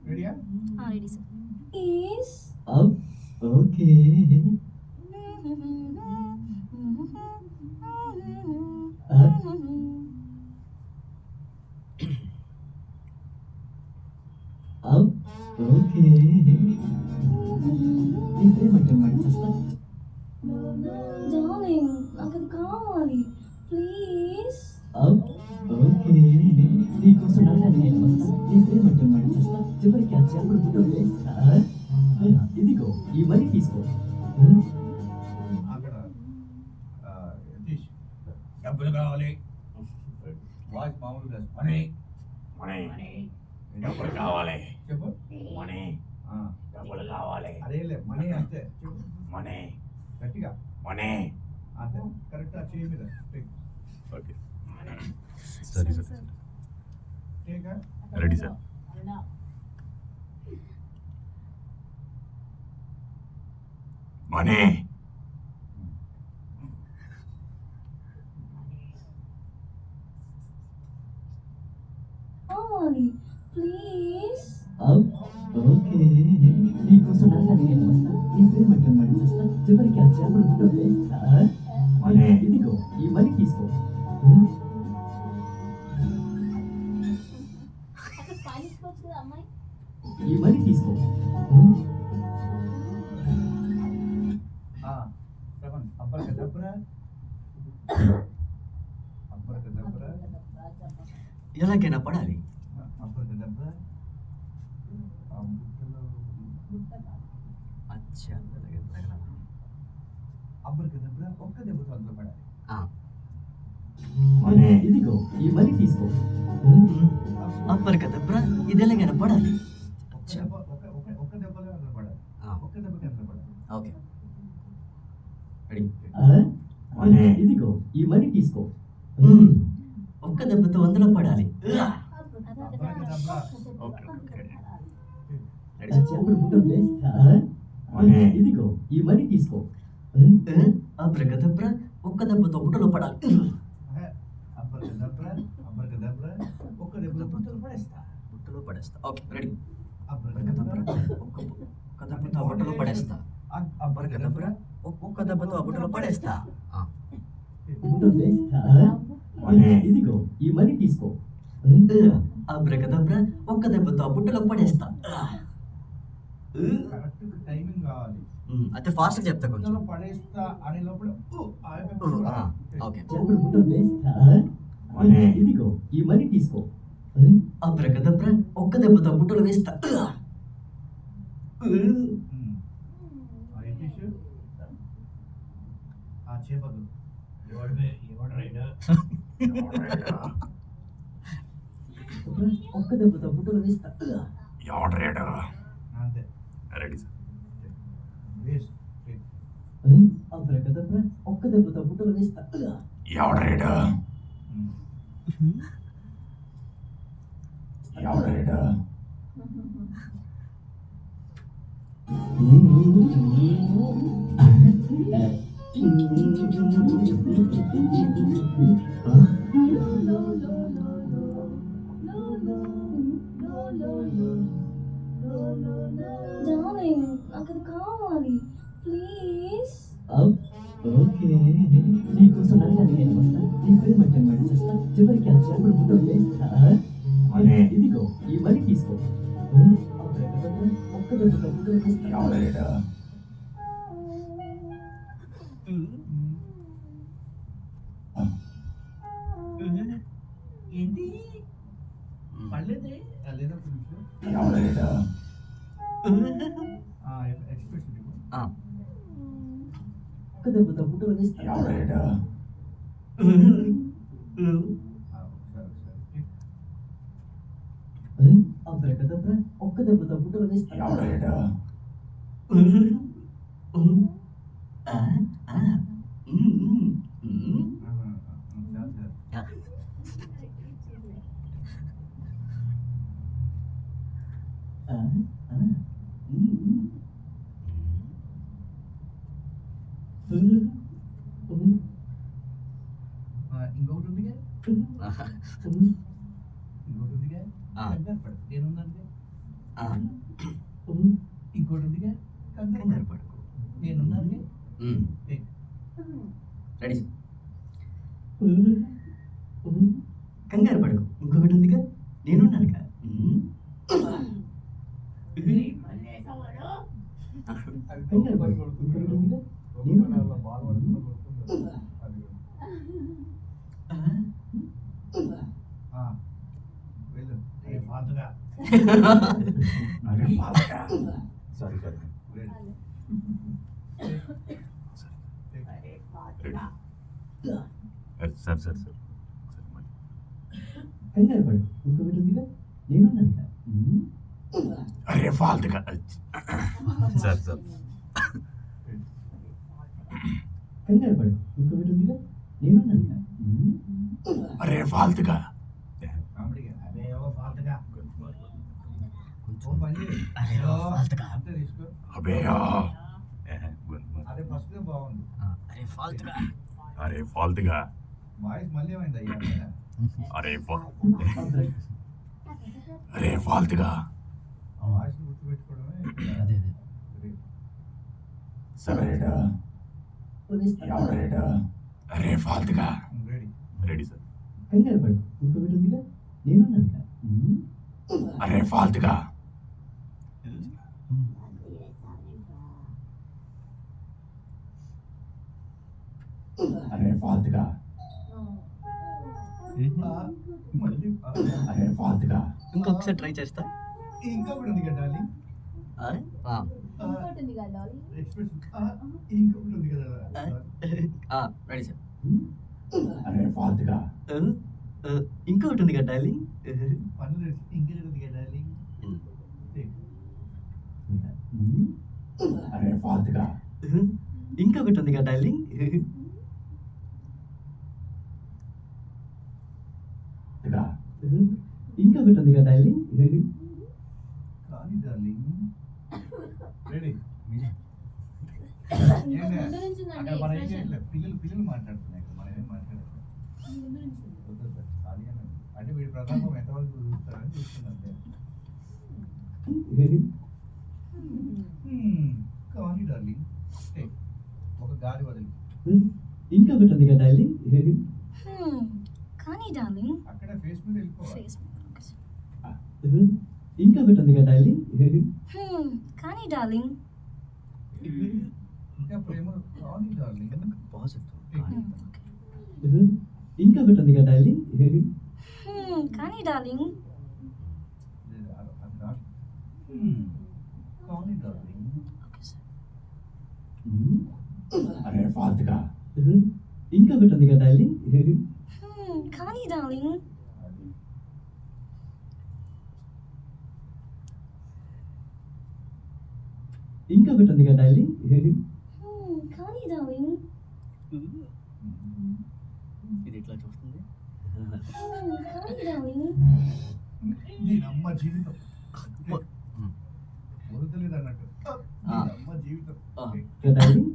రెడీయా? Ready sir. Please. Okay. Okay. నీ ప్రేమంటే పడి చస్తా. డార్లింగ్ నాకు కావాలి ప్లీజ్. ఓకే. నీకోసం నరకానికైనా వస్తా, నీ ప్రేమంటే పడి చస్తా, చివరికి ఆ చేపను బుట్టలు వేస్తా. ఇదిగో ఈ మనీ తీసుకో. అక్కడ యతీష్ డబ్బులు కావాలి. వాయిస్ మామూలుగా మనీ డబ్బులు కావాలి. చెప్పు. మనీ డబ్బులు కావాలి. అదేలే మనీ అంతే. చెప్పు మనీ గట్టిగా. మనీ. అంతే కరెక్ట్. ఆ చేయి మీద ఓకే. సరే సార్. టేకా. Ready sir. మనీ. కావాలి ప్లీజ్. ఓకే. నీకోసం నరకానికైనా వస్తా, నీ ప్రేమంటే పడి చస్తా, చివరికి ఆ చేపను బుట్టలు వేస్తా. ఇదిగో ఈ మనీ తీసుకో. అక్కడ స్మైల్ ఇచ్చుకోవచ్చు కదా అమ్మాయి. ఈ మనీ తీసుకో. శ్రవణ్ అబ్బర్ కదబ్రా. అబ్బర్ కదబ్రా. ఎలాగైనా పడాలి. అబ్బర్ కదబ్రా. అచ్చా అబ్బర్ కదబ్రా. ఒక్క దెబ్బతో అందులో పడాలి. ఇదిగో ఈ మనీ తీసుకో. అబ్బర్ కదబ్రా, ఇది ఎలాగైనా పడాలి. ఒక్క దెబ్బలో అందులో పడాలి. ఒక్క దెబ్బకి అందులో పడాలి. Okay ready. ఇదిగో ఈ మనీ తీసుకో. ఒక్క దెబ్బతో అందులో పడాలి. అబ్బర్ కదబ్రా. ఆ చేపను బుట్టలు వేస్తా. ఇదిగో ఈ మనీ తీసుకో. అబ్రగదబ్రా, ఒక్క దెబ్బతో బుట్టలో పడాలి. అబ్బర్ కదబ్రా. అబ్బర్ కదబ్రా. ఒక్క దెబ్బలో బుట్టలో పడేస్తా. బుట్టలో పడేస్తా. Okay ready. అబ్బర్ అబ్రగదబ్రా, కదబ్రా. ఒక్క దెబ్బతో బుట్టలో పడేస్తా. అబ్రగదబ్రా, ఒక్క దెబ్బతో ఆ బుట్టలో పడేస్తా. బుట్టలు వేస్తా ఇదిగో ఈ మనీ తీసుకో అబ్రకదబ్రా ఒక్క దెబ్బతో ఆ బుట్టలో పడేస్తా కరెక్ట్ టైమింగ్ కావాలి. అయితే ఫాస్ట్ చెప్తా కొంచెం ఇందులో పడేస్తా అనే లోపల ఓకే బుట్టలు వేస్తా ఇదిగో ఈ మనీ తీసుకో అబ్రకదబ్రా ఒక్క దెబ్బతో బుట్టలు వేస్తా ఆ చేపదు ఒక్క దెబ్బతో బుట్టలు వేస్తా అంతే రెడీ సార్ వేస్ట్ అబ్రకదబ్రా ఒక్క దెబ్బతో బుట్టలు వేస్తా ఎవడరేడా ఎవడరేడా డార్లింగ్ నాకు అది కావాలి ప్లీజ్. ఓకే నీకోసం నన్ను నేను వస్తా నీ ప్రేమ టెంపర్ చేస్తా చివరికి ఆ చేపలు బుట్టలు వేస్తా ఇదిగో ఈ మనీ తీసుకో ఒక్క దెబ్బతో బుట్టలు వేస్తా ఎవడరేడా ఏంటి పడలేదే లేదా ఒక నిమిషం ఎవడరేడా ఎక్స్ప్రెషన్ ఒక్క దెబ్బతో బుట్టలు వేస్తా ఎవడరేడా ఒకసారి అబ్రకదబ్రా ఒక్క దెబ్బతో బుట్టలు వేస్తా ఎవడరేడా ఇంకొకటి ఉందిగా ఇంకోటి ఉందిగా కంగారు పడు నేనున్నానుగా ఇంకోటి ఉందిగా కంగారు పడు నేనున్నానుగా రెడీ కంగారు పడుకో ఇంకొకటి ఉందిగా నేనున్నానుగా కంగారు పడుకో ఇంకొకటి ఉందిగా నేనున్నానుగా వెళ్ళు ఫాల్తుగా అరే బాలగా sorry sorry sir sir sir కంగారు పడుకో ఇంకొకటి ఉందిగా నేనున్నానుగా అరే ఫాల్తుగా సార్ సార్ కంగారు పడుకో ఇంకొకటి ఉందిగా నేనున్నానుగా అరే ఫాల్తుగా కామెడీగా అదే ఫాల్తుగా ఫోన్ పని చేయి. అరే ఫాల్తుగా అంతే తీసుకో అబేయా అదే ఫస్ట్ బాగుంది అరే ఫాల్తుగా అరే ఫాల్తుగా వాయిస్ మళ్ళీ ఏమైంది అయ్యా అరే అరే ఫాల్తుగా ఆ వాయిస్ గుర్తుపెట్టుకోవడమే అదే great. సరేడా ఎవడరేడా అరే ఫాల్తుగా రెడీ రెడీ సార్ కంగారు పడుకో ఇంకొకటి ఉందిగా నేనున్నానుగా అరే ఫాల్తుగా అరే ఫాల్తుగా మళ్ళీ అరే ఫాల్తుగా ఇంకొకసారి ట్రై చేస్తా ఇంకొకటి ఉంది కదా డార్లింగ్ ఇంకోటి ఉంది కదా డాలీ. ఎక్స్ప్రెషన్ ఇంకొకటి ఉంది కదా రెడీ సార్ అరే ఫాల్తుగా ఇంకొకటి ఉంది కదా డార్లింగ్ పనులు తెచ్చి ఇంకొకటి ఉంది కదా డార్లింగ్ అరే ఫాల్తుగా ఇంకొకటి ఉంది కదా డార్లింగ్ ఇంకొకటి ఉంది కదా డార్లింగ్ కానీ డార్లింగ్ రెడీ ముందు నుంచి అక్కడ మనం ఏం చేయట్లేదు పిల్లలు మాట్లాడుతున్నాయి ఇక్కడ మనం ఏం మాట్లాడట్లేదు వద్దు వద్దు, ఖాళీగానే ఉంది. అంటే వీడి ప్రతాపం ఎంతవరకు చూస్తారని చూస్తుందంటే కానీ డార్లింగ్ ఒక గాలి వదిలి ఇంకా ఒకటి ఉంది కదా డార్లింగ్ కానీ డార్లింగ్ అక్కడ ఫేస్ మీద వెళ్ళిపోవాలి ఫేస్ ఇంకా ఒకటి ఉంది కదా డార్లింగ్ కానీ డార్లింగ్ ఇంకా ప్రేమ కావాలి డార్లింగ్ ఇంకా ఒకటి ఉంది కదా డార్లింగ్ కానీ డార్లింగ్ కావాలి డార్లింగ్ అరే ఫాల్తుగా ఇంకా ఒకటి ఉంది కదా డార్లింగ్ కానీ డార్లింగ్ ఇంకా ఒకటి ఉంది కదా డార్లింగ్ కానీ డార్లింగ్ ఇది ఇట్లా చూస్తుంది కానీ డార్లింగ్ దీని అమ్మ జీవితం వరదలేదు అన్నట్టు దీని అమ్మ జీవితం కదా డార్లింగ్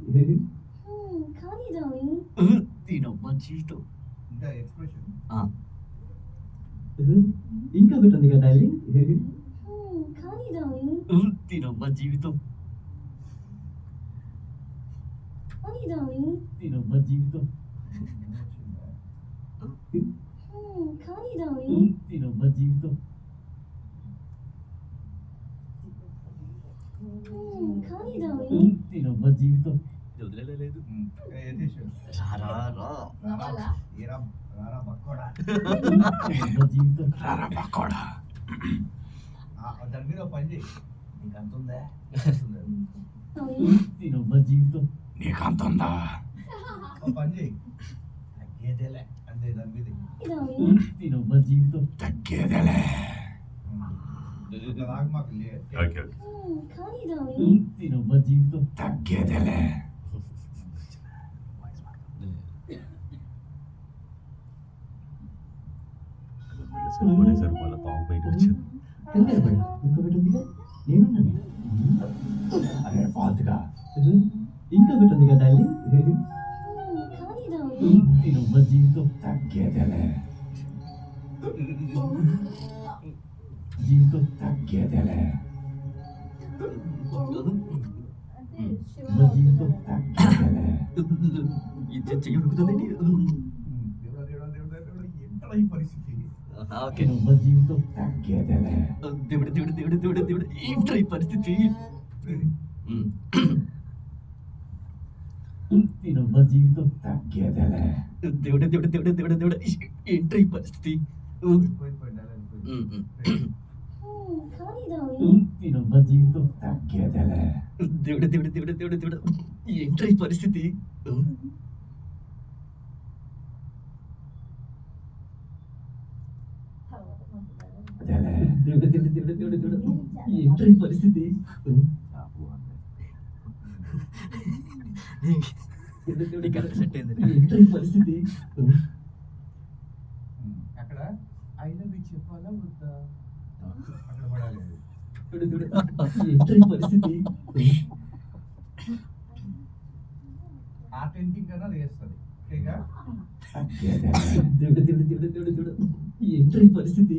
కానీ డార్లింగ్ దీనమ్మ జీవితం ఇంకా ఎక్స్ప్రెషన్ ఇంకా ఒకటి ఉంది కదా డార్లింగ్ కానీ డార్లింగ్ దీనమ్మ జీవితం కానీ డార్లింగ్ దీనమ్మ జీవితం కానీ డార్లింగ్ దీనమ్మ జీవితం కానీ డార్లింగ్ దీనమ్మ జీవితం వదిలేదు రావాలా? రారా బక్కోడా జీవితం రారా పక్కోడా దాని మీద ఒక పని చేయి నీకు అంత ఉందా దీనమ్మ జీవితం నీకు అంత ఉందా ఒక పని చేయి తగ్గేదేలే అంతే దాని మీద డార్లింగ్ దీనమ్మ జీవితం తగ్గేదేలే నాకు మాకు ఓకే కానీ డార్లింగ్ దీనమ్మ జీవితం తగ్గేదేలే సరిపోలే తాగు బయట వచ్చింది కంగారు పడు. ఇంకొకటి ఉందిగా నేనున్నాను అరే ఫాల్తుగా ఇంకా ఒకటి ఉంది కదా డార్లింగ్ కానీ డార్లింగ్ దీనమ్మ జీవితం తగ్గేదేలే జీవితం తగ్గేదేలే అమ్మ జీవితం తగ్గేదేలే ఇది చెయ్యడుకుతుందండి దేవుడా దేవుడా దేవుడా దేవుడా ఎంత ఈ పరిస్థితి అమ్మ జీవితం తగ్గేదేలే దేవుడు దేవుడు దేవుడు దేవుడు దేవుడు ఏంట్రా ఈ పరిస్థితి దీనమ్మ జీవితం తగ్గేదేలే దేవుడు దేవుడు దేవుడు దేవుడు దేవుడు ఏంట్రా ఈ పరిస్థితి కానీ డార్లింగ్ దీనమ్మ జీవితం తగ్గేదేలే దేవుడు దేవుడు దేవుడు దేవుడు దేవుడు ఏంట్రా ఈ పరిస్థితి దేలే దేవుడు దేవుడు దేవుడు దేవుడు దేవుడు ఏంట్రా ఈ పరిస్థితి దేవుడు దేవుడు సెట్ అయింది ఏంట్రా ఈ పరిస్థితి అక్కడ ఐ లవ్ యూ చెప్పాలా వద్దా అక్కడ పడాలి దేవుడు దేవుడు ఏంట్రా ఈ పరిస్థితి ఆ టెంటింగ్ కన్నా అది వేస్తుంది ఓకేగా తగ్గేదేలే దేవుడు దేవుడు దేవుడు దేవుడు దేవుడు ఏంట్రా ఈ పరిస్థితి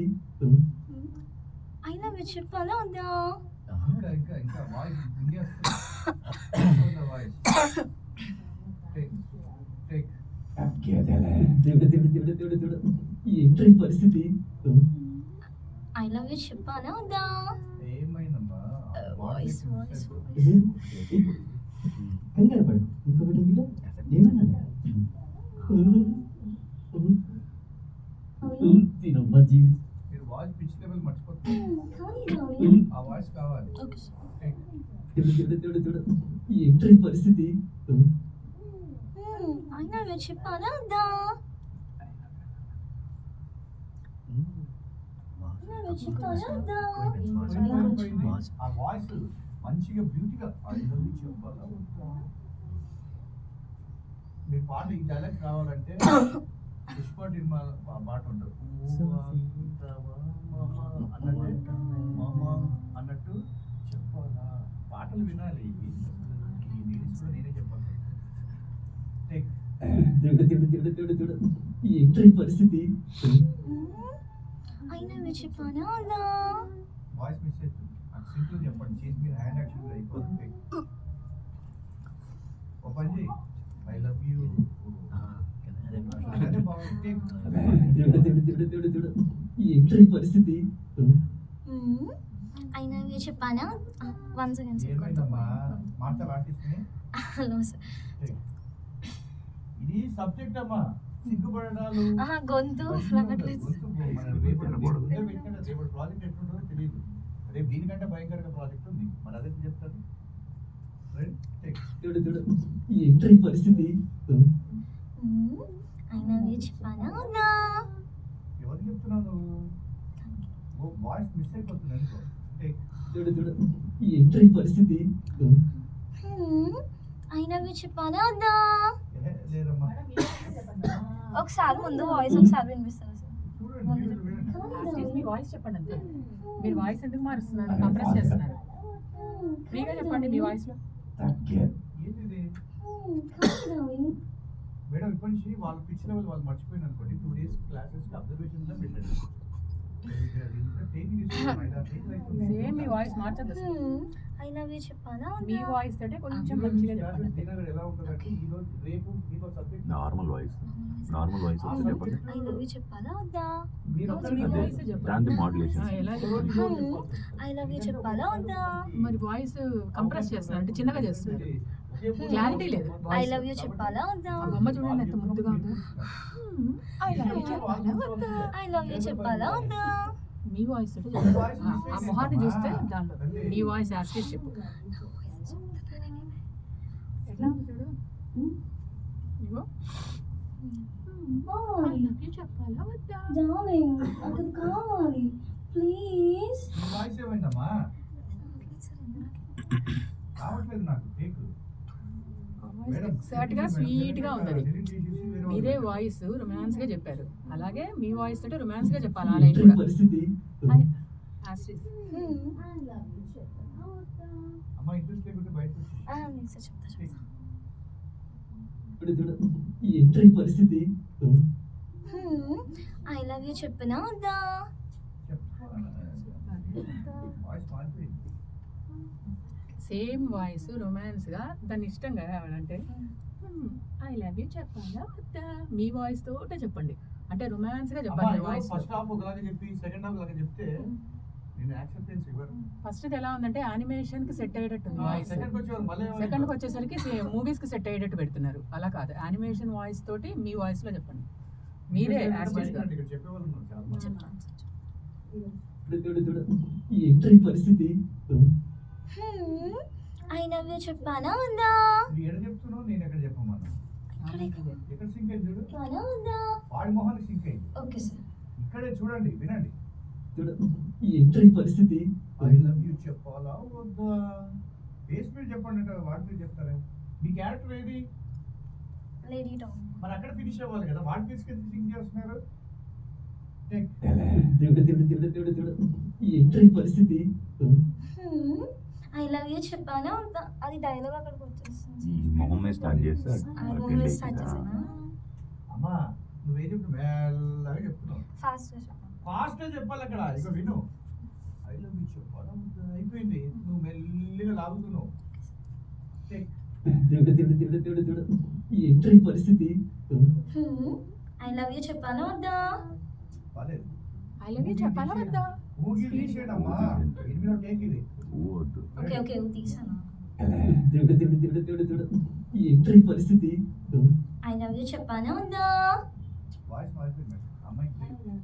అయినా మీరు చెప్పాలా వద్దా ఇంకా ఇంకా ఇంకా voice India voice take take తగ్గేదేలే దేవుడు దేవుడు దేవుడు దేవుడు దేవుడు ఏంట్రా ఈ పరిస్థితి ఐ లవ్ యూ చెప్పాలా వద్దా ఏమైందమ్మా వాయిస్ వాయిస్ కంగారు పడు ఇంకొకటి ఉందిగా నేనున్నాను దీనమ్మ జీవితం మీరు వాయిస్ పిచ్ లెవెల్ మర్చిపోతుంది కానీ డార్లింగ్ ఆ వాయిస్ కావాలి ఓకే టేక్ దేవుడు దేవుడు దేవుడు దేవుడు ఏంట్రా ఈ పరిస్థితి అయినా మీరు చెప్పాలా వద్దా అయినా మీరు చెప్పాలా వద్దా ఆ వాయిస్ మంచిగా బ్యూటీగా ఐ లవ్ యూ చెప్పాలా వద్దా? మీ పాట ఈ డైలాగ్ కావాలంటే పుష్ప నిర్మా పాట ఉంటుంది అన్నట్టు మామ అన్నట్టు చెప్పాలా పాటలు వినాలి ఈ లిరిక్స్ కూడా నేనే చెప్పాలి టేక్ దేవుడు దేవుడు దేవుడు దేవుడు దేవుడు ఏంట్రా ఈ పరిస్థితి అయినా మీరు చెప్పాలా వద్దా వాయిస్ మిస్ అవుతుంది నాకు సింపుల్ చెప్పండి చేసి మీరు హ్యాండ్ యాక్షన్ అయిపోతుంది ఒక పని చేయి ఐ లవ్ యూ ఏంట్రా ఈ పరిస్థితి అయినా చెప్పానా వన్ సెకండ్ ఏమైందమ్మా మాటలు ఆర్టిస్ట్ని హలో సార్ ఇది సబ్జెక్ట్ అమ్మా సిగ్గుపడడాలు గొంతు రావట్లేదు రేపు ప్రాజెక్ట్ ఎట్లుంటుందో తెలియదు రేపు దీనికంటే భయంకరంగా ప్రాజెక్ట్ ఉంది మరి అదే చెప్తాను ఏంట్రా ఈ పరిస్థితి అయినా చెప్పానా వద్దా ఎవరు చెప్తున్నావు నువ్వు వాయిస్ మిస్ అయిపోతుంది అనుకో ఏంట్రా ఈ పరిస్థితి అయినా చెప్పానా వద్దా లేదమ్మా ఒకసారి ముందు వాయిస్ ఒకసారి వినిపిస్తాను సార్ చూడండి మీ వాయిస్ చెప్పండి అంతే మీరు వాయిస్ ఎందుకు మారుస్తున్నారు కంప్రెస్ చేస్తున్నారు ఫ్రీగా చెప్పండి మీ వాయిస్లో ఏంటిది మేడం ఇప్పటి నుంచి వాళ్ళ పిచ్ లెవెల్ వాళ్ళు మర్చిపోయిన అనుకోండి 2 days క్లాసెస్ అబ్జర్వేషన్ లో పెట్టండి సేమ్ మీ వాయిస్ మార్చద్దు అయినా చెప్పానా మీ వాయిస్ తోటే కొంచెం మంచిగా చెప్పండి ఎలా ఉంటుందంటే ఈ రోజు రేపు మీకు సబ్జెక్ట్ నార్మల్ వాయిస్ వచ్చి చెప్పండి అయినా చెప్పాలా వద్దా దాంతో మాడ్యులేషన్ ఎలా అయినా చెప్పాలా వద్దా మరి వాయిస్ కంప్రెస్ చేస్తున్నారు అంటే చిన్నగా చేస్తున్నారు క్లారిటీ లేదు ఐ లవ్ యూ చెప్పాలా వద్దా ఆ బొమ్మ చూడండి ఎంత ముద్దుగా ఉందో ఐ లవ్ యూ చెప్పాలా వద్దా ఐ లవ్ యూ చెప్పాలా వద్దా మీ వాయిస్ తోటే చెప్పండి ఆ మొహాన్ని చూస్తే దానిలో మీ వాయిస్ యాస్కేస్ చెప్పు ఎట్లా ఉంది చూడు ఇగో ఐ లవ్ యూ చెప్పాలా వద్దా డార్లింగ్ అక్కడ కావాలి ప్లీజ్ ఈ వాయిస్ ఏమైందమ్మా రావట్లేదు నాకు టేక్ ఎగ్జాక్ట్ గా స్వీట్ గా ఉంది అది మీరే వాయిస్ రొమాన్స్ గా చెప్పారు అలాగే మీ వాయిస్ తోటి రొమాన్స్ గా చెప్పాలి ఆ లైన్ కూడా పరిస్థితి అమ్మా ఇంట్రెస్ట్ లేకుంటే బయటకు ఏంట్రా ఈ పరిస్థితి ఐ లవ్ యూ చెప్పనా వద్దా వాయిస్ మారిపోయింది సేమ్ వాయిస్ రొమాన్స్ గా దాన్ని ఇష్టంగా కావాలంటే ఐ లవ్ యూ చెప్పాలా వద్దా మీ వాయిస్ తోటే చెప్పండి అంటే రొమాన్స్ గా చెప్పండి వాయిస్ ఫస్ట్ హాఫ్ ఒకలాగా చెప్పి సెకండ్ హాఫ్ లాగా చెప్తే నేను యాక్సెప్టెన్స్ ఇవ్వను ఫస్ట్ ఎలా ఉందంటే యానిమేషన్ కి సెట్ అయ్యేటట్టు ఉంది వాయిస్ సెకండ్ వచ్చేవారు మళ్ళీ సెకండ్ కి వచ్చేసరికి మూవీస్ కి సెట్ అయ్యేటట్టు పెడుతున్నారు అలా కాదు యానిమేషన్ వాయిస్ తోటి మీ వాయిస్ లో చెప్పండి మీరే యాక్సెస్ గా ఇక్కడ చెప్పేవాళ్ళు ఉన్నారు చాలా మంది. ఏంట్రా ఈ పరిస్థితి ఐ లవ్ యూ చెప్పానా వద్దా నువ్వు ఎక్కడ చెప్తున్నావు నేను ఎక్కడ చెప్పమన్నా ఎక్కడ సింక్ అయింది చూడు చెప్పానా వద్దా వాడి మొహానికి సింక్ అయింది ఓకే సార్ ఇక్కడే చూడండి వినండి ఏంట్రా ఈ పరిస్థితి ఐ లవ్ యూ చెప్పాలా వద్దా ఫేస్ మీద చెప్పండి అంటే వాడి మీద చెప్తారా మీ క్యారెక్టర్ ఏది లేడీ టామ్ మరి అక్కడ ఫినిష్ అవ్వాలి కదా వాడి ఫేస్కి ఎందుకు సింక్ చేస్తున్నారు ఏంట్రా ఈ పరిస్థితి ఐ లవ్ యూ చెప్పానా వద్దా అది డైలాగ్ అక్కడికి వచ్చేస్తుంది మొహం మీద స్టార్ట్ చేస్తే స్టార్ట్ చేసానా అమ్మా నువ్వేం చెప్పు మెల్లగా చెప్తున్నావు ఫాస్ట్ ఫాస్ట్ గా చెప్పాలి అక్కడ ఇక విను ఐ లవ్ యూ చెప్పాలా వద్దా? అయిపోయింది నువ్వు మెల్లిగా లాగుతున్నావు ఏంట్రా ఈ పరిస్థితి ఐ లవ్ యూ చెప్పానా వద్దా బాలేదు ఐ లవ్ యూ చెప్పాలా వద్దా ఊగి తీసేయడమ్మా ఇది మీద టేక్ ఇది వద్దు ఓకే ఓకే తీసాను ఏంట్రా ఈ పరిస్థితి ఐ లవ్ యూ చెప్పానా వద్దా వాయిస్ మారిపోయింది మేడం అమ్మాయికి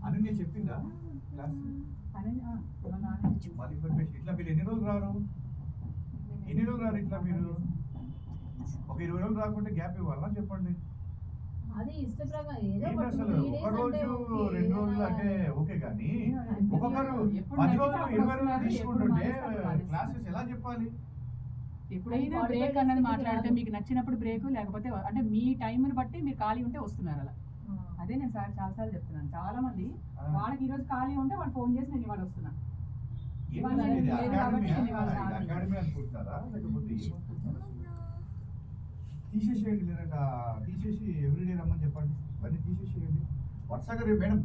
అని చెప్పిందా క్లాస్ మళ్ళీ ఇన్ఫర్మేషన్ ఇట్లా మీరు ఎన్ని రోజులు రారు ఇట్లా మీరు ఒక 20 రోజులు రాకుంటే గ్యాప్ ఇవ్వాలా చెప్పండి అది ఇష్టప్రకారం ఏదో ఏంటి ఒకటి అసలు 3 days ఒక రోజు అంటే 2 రోజులు అంటే ఓకే కానీ ఒక్కొక్కరు 10 రోజులు 20 రోజులు తీసుకుంటుంటే క్లాసెస్ ఎలా చెప్పాలి ఎప్పుడైనా బ్రేక్ అన్నది మాట్లాడితే మీకు నచ్చినప్పుడు బ్రేక్ లేకపోతే అంటే మీ టైంని బట్టి మీరు ఖాళీ ఉంటే వస్తున్నారు అలా అదే నేను సార్ చాలాసార్లు చెప్తున్నాను చాలా మంది వాళ్ళకి ఈ రోజు ఖాళీ ఉంటే వాళ్ళు ఫోన్ చేసి నేను ఇవాళ వస్తున్నా అకాడమీ అనుకుంటున్నారా లేకపోతే తీసేసేయండి లేదంటే తీసేసి ఎవ్రీడే రమ్మని చెప్పండి ఇవన్నీ తీసేసేయండి వరుసగా రేపు మేడం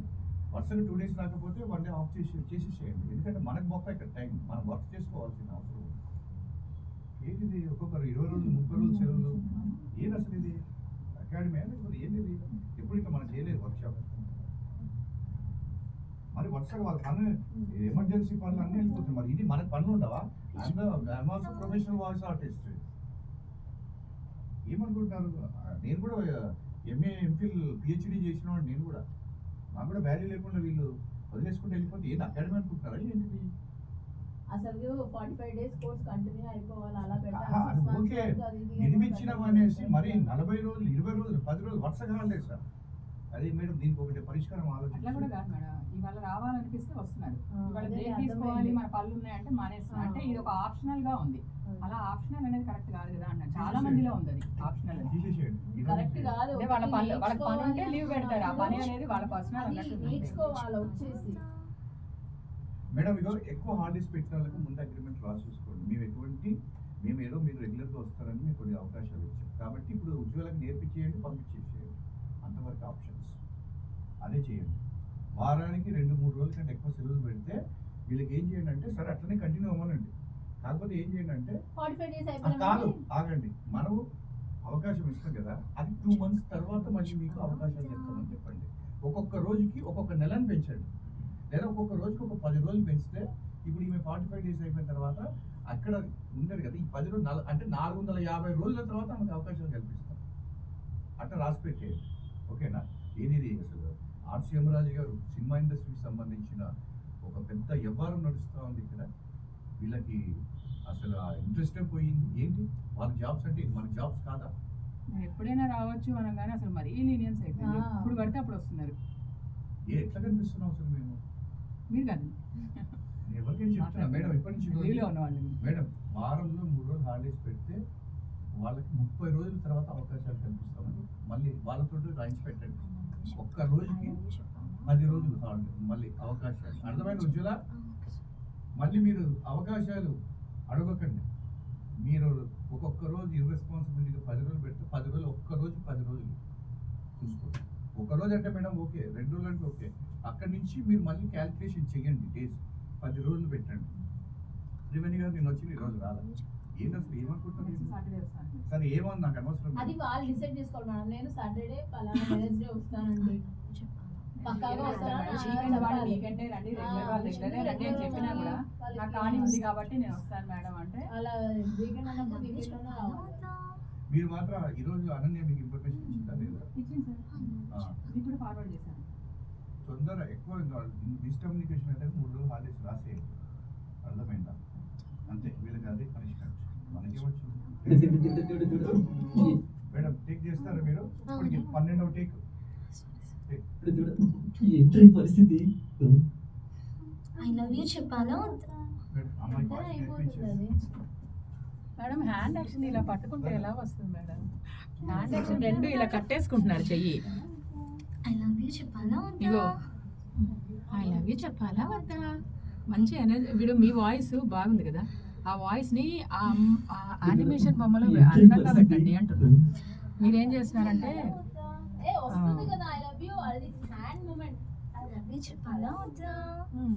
వరుసగా 2 days రాకపోతే 1 day ఆఫ్ చేసేసేయండి ఎందుకంటే మనకు గొప్ప ఇక్కడ టైం మనం వర్క్ చేసుకోవాల్సిన అవసరం ఉంది. ఏంటిది ఒక్కొక్కరు 20 రోజులు 30 రోజులు సెలవులు ఏది అసలు ఇది అకాడమీ లేకపోతే ఏంటిది ఎప్పుడు ఇట్లా మనం చేయలేదు వర్క్షాప్. మరి వరుసగా వాళ్ళ పని ఎమర్జెన్సీ పనులు అన్నీ వెళ్ళిపోతుంది. మరి ఇది మనకు పనులు ఉండవా? I'm also professional voice artist. ఏమనుకుంటున్నారు? నేను కూడా ఎంఏ ఎంఫిల్ పిహెచ్డీ చేసిన వాడు నేను కూడా. నాకు కూడా వాల్యూ లేకుండా వీళ్ళు వదిలేసుకుంటూ వెళ్ళిపోతే ఏది అకాడమీ అనుకుంటున్నారా ఏంటిది? అసలు 45 days కోర్స్ కంటిన్యూ అయిపోవాలి అలా అది ఓకే, నిర్మించినాం అనేసి మరి 40 రోజులు 20 రోజులు 10 రోజులు వరుసగా హాలిడేస్ సార్. అది మేడం దీనికి ఒకటి పరిష్కారం అట్లా కూడా ఆలోచించి కాదు మేడం, ఇవాళ రావాలనిపిస్తే వస్తున్నారు, ఇవాళ అదే బ్రేక్ అర్థమైంది. తీసుకోవాలి మన పళ్ళు ఉన్నాయంటే మానేస్తున్నారు. అంటే ఇది ఒక ఆప్షనల్ గా ఉంది. అలా ఆప్షనల్ అనేది కరెక్ట్ కాదు కదా అన్న, చాలా మందిలో ఉంది అది ఆప్షనల్. తీసేసేయండి. ఈ రోజు కరెక్ట్ కాదు. అంటే వాళ్ళ వాళ్ళకి పని ఉంటే లీవ్ పెడతారు, ఆ పని అనేది వాళ్ళ పర్సనల్ అది అన్నట్టు. నేర్చుకోవాలి వచ్చేసి. మేడం ఇదో ఎక్కువ హాలిడేస్ పెట్టిన వాళ్ళకి ముందు అగ్రిమెంట్ రాసి చూసుకోండి. మేము ఏదో మీరు రెగ్యులర్గా వస్తారని మీకు కొన్ని అవకాశాలు ఇచ్చాం కాబట్టి ఇప్పుడు ఉద్యోగులకు నేర్పించేయండి, పంపించేసేయండి, అంతవరకు ఆప్షన్స్ అదే చేయండి. వారానికి 2-3 రోజుల కంటే ఎక్కువ సెలవులు పెడితే వీళ్ళకి ఏం చేయండి అంటే సరే అట్లనే కంటిన్యూ అవ్వనండి, కాకపోతే ఏం చేయండి అంటే 45 days కాదు ఆగండి, మనము అవకాశం ఇస్తాం కదా, అది 2 months తర్వాత మళ్ళీ మీకు అవకాశాలు చెప్తామని చెప్పండి. ఒక్కొక్క రోజుకి ఒక్కొక్క నెలను పెంచండి, లేదా ఒక్కొక్క రోజుకి ఒక 10 రోజులు పెంచితే ఇప్పుడు ఈమె 45 days అయిపోయిన తర్వాత అక్కడ ఉండదు కదా, ఈ 10 రోజులు అంటే 450 రోజుల తర్వాత మనకు అవకాశాలు కల్పిస్తాం. అట్లా రాసి పెట్టేయండి, ఓకేనా? ఏది అసలు ఆర్సీఎం రాజు గారు సినిమా ఇండస్ట్రీకి సంబంధించిన ఒక పెద్ద వ్యవహారం నడుస్తూ ఉంది ఇక్కడ. వీళ్ళకి అసలు ఆ ఇంట్రెస్టే పోయింది. ఏంటి వాళ్ళ జాబ్స్ అంటే మన జాబ్స్ కాదా? ఎప్పుడైనా రావచ్చు అనగానే అసలు మరీ లీనియన్స్ అయిపోయింది. ఇప్పుడు పడితే అప్పుడు వస్తున్నారు. ఎట్లా కనిపిస్తున్నాం అసలు మేము? మీరు కాదు నేను ఎవరికైనా చెప్తున్నా మేడం, ఇప్పటి నుంచి లీవ్లో ఉన్న వాళ్ళు. మేడం వారంలో 3 రోజులు హాలిడేస్ పెడితే వాళ్ళకి 30 రోజుల తర్వాత అవకాశాలు కల్పిస్తామని మళ్ళీ వాళ్ళతో రాయించి పెట్టండి. ఒక్క రోజుకి 10 రోజులు హాలిడే మళ్ళీ అవకాశాలు. అర్థమైన ఉజ్వల? మళ్ళీ మీరు అవకాశాలు అడగకండి. మీరు ఒక్కొక్క రోజు ఇర్రెస్పాన్సిబిలిటీగా 10 రోజులు పెడితే 10 రోజులు ఒక్క రోజు 10 రోజులు చూసుకోండి. ఒక రోజు అంటే మేడం ఓకే, 2 రోజులు అంటే ఓకే, అక్కడి నుంచి మీరు మళ్ళీ క్యాల్కులేషన్ చేయండి, డేస్ 10 రోజులు పెట్టండి. రెవెన్యూ గారు నేను వచ్చి ఈ రోజు రాదా? ఏంటి అసలు ఏమనుకుంటున్నాను? సాటర్డే వస్తాను. సరే ఏమన్నా నాకు అనవసరం. అది వాళ్ళు డిసైడ్ చేసుకోవాలి మేడం. నేను సాటర్డే పలానా వెనస్డే వస్తానండి, పక్కాగా వీకెండ్ వాళ్ళు వీకెండే రండి, రెగ్యులర్ వాళ్ళు రెగ్యులరే రండి అని చెప్పినా కూడా నాకు ఖాళీ ఉంది కాబట్టి నేను వస్తాను మేడం అంటే అలా వీకెండ్ అన్నప్పుడు వీకెండ్ లోనే రావాలి. మీరు మాత్రం ఈరోజు అనన్య మీకు ఇన్ఫర్మేషన్ ఇచ్చిందా లేదా? ఇచ్చింది సార్, ఇది కూడా ఫార్వర్డ్ చేశాను. తొందర ఎక్కువ మిస్కమ్యూనికేషన్ అంటే 3 రోజులు హాలిడేస్ రాసేయండి, అర్థమైందా? అంతే, వీళ్ళకి అదే పనిష్మెంట్. మనకి మేడం టేక్ చేస్తారా మీరు? ఇప్పటికి 12వ టేక్. ఏంటి పరిస్థితి? ఐ లవ్ యూ చెప్పాలా వద్దా? మేడం అమ్మాయికి అంతనే వాయిస్ అయిపోతుంది అది. మేడం హ్యాండ్ యాక్షన్ ఇలా పట్టుకుంటే ఎలా వస్తుంది మేడం? హ్యాండ్ యాక్షన్ 2 ఇలా కట్టేసుకుంటున్నారు చెయ్యి. ఐ లవ్ యూ చెప్పాలా ఇగో వద్దా? ఐ లవ్ యూ చెప్పాలా వద్దా? మంచి ఎనర్జీ. వీడు మీ వాయిస్ బాగుంది కదా, ఆ వాయిస్ని ఆ యానిమేషన్ బొమ్మలో అందంగా పెట్టండి అంటున్నాను. మీరేం చేస్తున్నారంటే వస్తుంది కదా ఐ లవ్ యూ, అది hand moment. I love you చెప్పాలా వద్దా?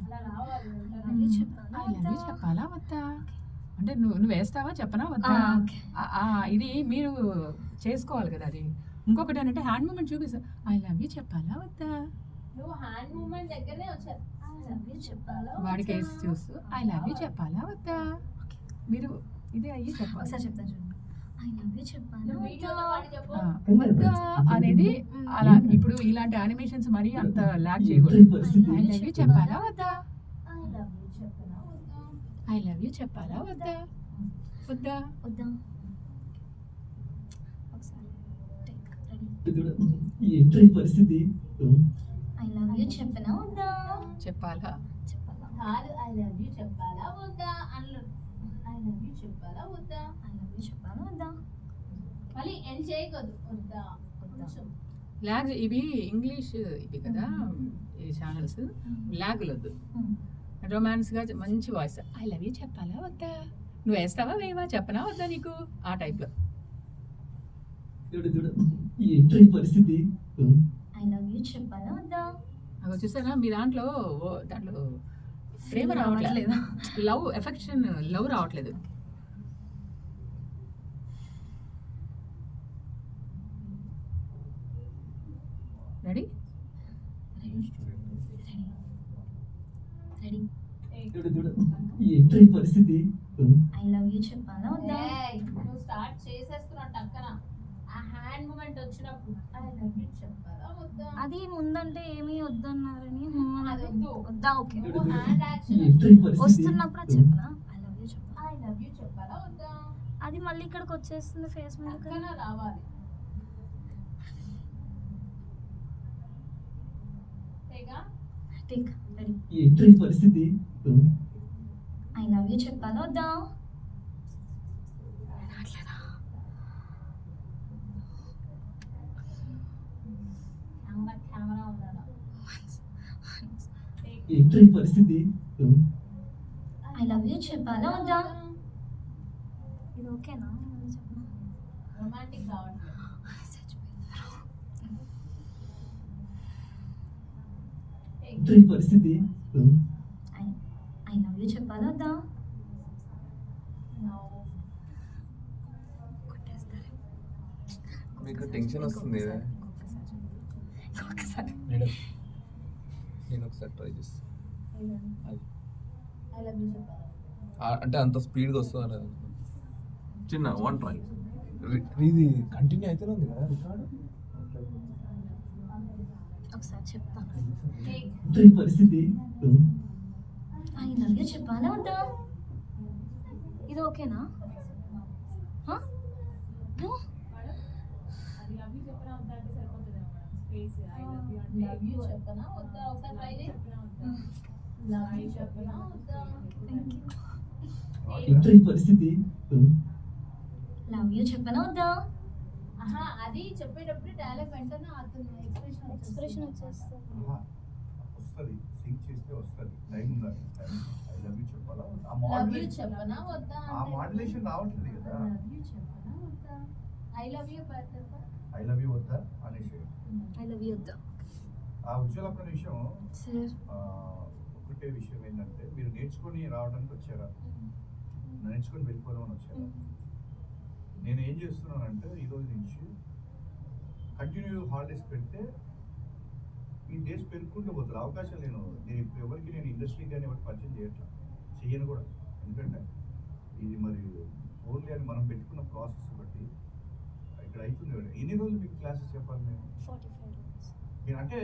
అలా రావాలి. ఐ లవ్ యూ చెప్పాలా ఐ లవ్ యూ వద్దా? చెప్పాలా వద్దా అంటే నువ్వు వేస్తావా చెప్పనా వద్దా? ఓకే. ఇది మీరు చేసుకోవాలి కదా. అది ఇంకొకటి ఏంటంటే హ్యాండ్ మూమెంట్ చూపిస్తా. ఐ లవ్ యూ చెప్పాలా వద్దా? నువ్వు హ్యాండ్ మూమెంట్ దగ్గరనే వచ్చారు. ఐ లవ్ యూ చెప్పాలా వాడికి వద్దా? వేసి చూస్తూ ఐ లవ్ యూ చెప్పాలా వద్దా? మీరు ఇదే అయ్యి చెప్పాలి. ఒకసారి చెప్తాను చూడండి. ఐ లవ్ యూ చెప్పాలా వీడియోలో వద్దా? పాడి చెప్పు. వద్దా అనేది అలా. ఇప్పుడు ఇలాంటి యానిమేషన్స్ మరీ అంత ల్యాక్ చేయకూడదు. ఐ లవ్ యూ చెప్పాలా వద్దా? ఐ లవ్ యూ చెప్పనా వద్దా? ఐ లవ్ యూ చెప్పాలా వద్దా? వద్దా? వద్దా? ఒకసారి టేక్ రెడీ. ఏంటి పరిస్థితి? ఐ లవ్ యూ చెప్పనా వద్దా? చెప్పాలా? చెప్పాలా? కాదు ఐ లవ్ యూ చెప్పాలా వద్దా అన్నారు. ఐ లవ్ యూ చెప్పాలా వద్దా? ఐ లవ్ యూ చెప్పాలా వద్దా? మళ్ళీ ఎండ్ చేయకూడదు. వద్దా కొంచెం ల్యాగ్. ఇవి ఇంగ్లీష్ ఇవి కదా ఈ ఛానల్స్, ల్యాగులు వద్దు. రొమాన్స్గా మంచి వాయిస్. ఐ లవ్ యూ చెప్పాలా వద్దా? నువ్వు వేస్తావా వేవా చెప్పనా వద్దా నీకు? ఆ టైప్లో. ఏంటి పరిస్థితి? ఐ లవ్ యూ చెప్పాలా వద్దా? అవి చూసారా మీ దాంట్లో ప్రేమ రావట్లేదు, లవ్ ఎఫెక్షన్ లవ్ రావట్లేదు. రెడీ? రెడీ చూడు చూడు ఏంట్రా ఈ పరిస్థితి ఐ లవ్ యూ చెప్పాలా వద్దా? ఏయ్, నువ్వు స్టార్ట్ చేసేస్తున్నావు టక్కన. ఆ హ్యాండ్ మూమెంట్ వచ్చినప్పుడు ఐ లవ్ యూ చెప్పాలా వద్దా? అది ముందంటే ఏమీ వద్దన్నారని అది వద్దు. వద్దా? ఓకే. నువ్వు హ్యాండ్ యాక్షన్ ఏంట్రా ఈ పరిస్థితి వస్తున్నప్పుడు అది చెప్పనా? ఐ లవ్ యూ చెప్పాలా? ఐ లవ్ యూ చెప్పాలా వద్దా? అది మళ్ళీ ఇక్కడికి వచ్చేస్తుంది ఫేస్ మీద టక్కన రావాలి. ఏగా? టేక్ రెడీ ఏంట్రా ఈ పరిస్థితి ఐ లవ్ యూ చెప్పాలా వద్దా? కెమెరా ఉన్నాడా? ఏంట్రా ఈ పరిస్థితి ఐ లవ్ యూ చెప్పాలా వద్దా? ఇది ఓకేనా? మళ్ళీ చెప్పనా? రొమాంటిక్ కావట్లేదు. ఏంట్రా ఈ పరిస్థితి ఐ లవ్ యూ చెప్పాలా వద్దా? మీకు టెన్షన్ వస్తుంది కదా? ఒకసారి మేడం నేను ఒకసారి ట్రై చేస్తాను. ఐ లవ్ యూ చెప్పాలా? అంటే అంత స్పీడ్గా వస్తుంది చిన్న వన్ ట్రై. ఇది కంటిన్యూ అయితేనే ఉంది కదా రికార్డు. ఒకసారి చెప్తాను. ఏంట్రా ఈ పరిస్థితి ఐ లవ్ యూ చెప్పాలా వద్దా? ఇది ఓకేనా? హ? No? అది లవ్ యూ చెప్పనా వద్దా అంటే సరిపోతుందేమో madam. Space I love you అంటే లవ్ యూ చెప్పనా వద్దా? ఒకసారి ట్రై చేయి. లవ్ యూ చెప్పనా వద్దా? Thank you. ఏంట్రా ఈ పరిస్థితి లవ్ యూ చెప్పనా వద్దా? ఆహా, అది చెప్పేటప్పుడు డైలాగ్ వెంటనే అతను ఎక్స్ప్రెషన్ వచ్చేస్తుంది. వస్తుంది, సింక్ చేస్తే వస్తుంది. టైం ఉండాలి. ఐ లవ్ యూ చెప్పాలా ఆ లవ్ యూ మాడ్యులేషన్ చెప్పనా వద్దా? ఆ మాడ్యులేషన్ రావట్లేదు కదా. లవ్ యూ చెప్పనా వద్దా? ఐ లవ్ యూ చెప్పా. ఐ లవ్ యూ వద్దా అనేసి ఐ లవ్ యూ వద్దా? ఆ ఉజ్వలపన విషయం సార్ ఒకటే విషయం ఏంటంటే మీరు నేర్చుకొని రావడానికి వచ్చారా, నేర్చుకొని వెళ్ళిపోదామని వచ్చారా? నేను ఏం చేస్తున్నానంటే ఈరోజు నుంచి కంటిన్యూ హాలిడేస్ పెడితే ఈ డేస్ పెరుగుకుంటూ పోతుంది. అవకాశం నేను ఇప్పుడు ఎవరికి నేను ఇండస్ట్రీ కానీ ఎవరికి పరిచయం చేయను కూడా. ఎందుకంటే ఇది మరి ఓన్లీ అని మనం పెట్టుకున్న ప్రాసెస్ బట్టి ఇక్కడ అవుతుంది కదా. ఎన్ని రోజులు మీకు క్లాసెస్ చెప్పాలి మేము? 45 days. మీరు అంటే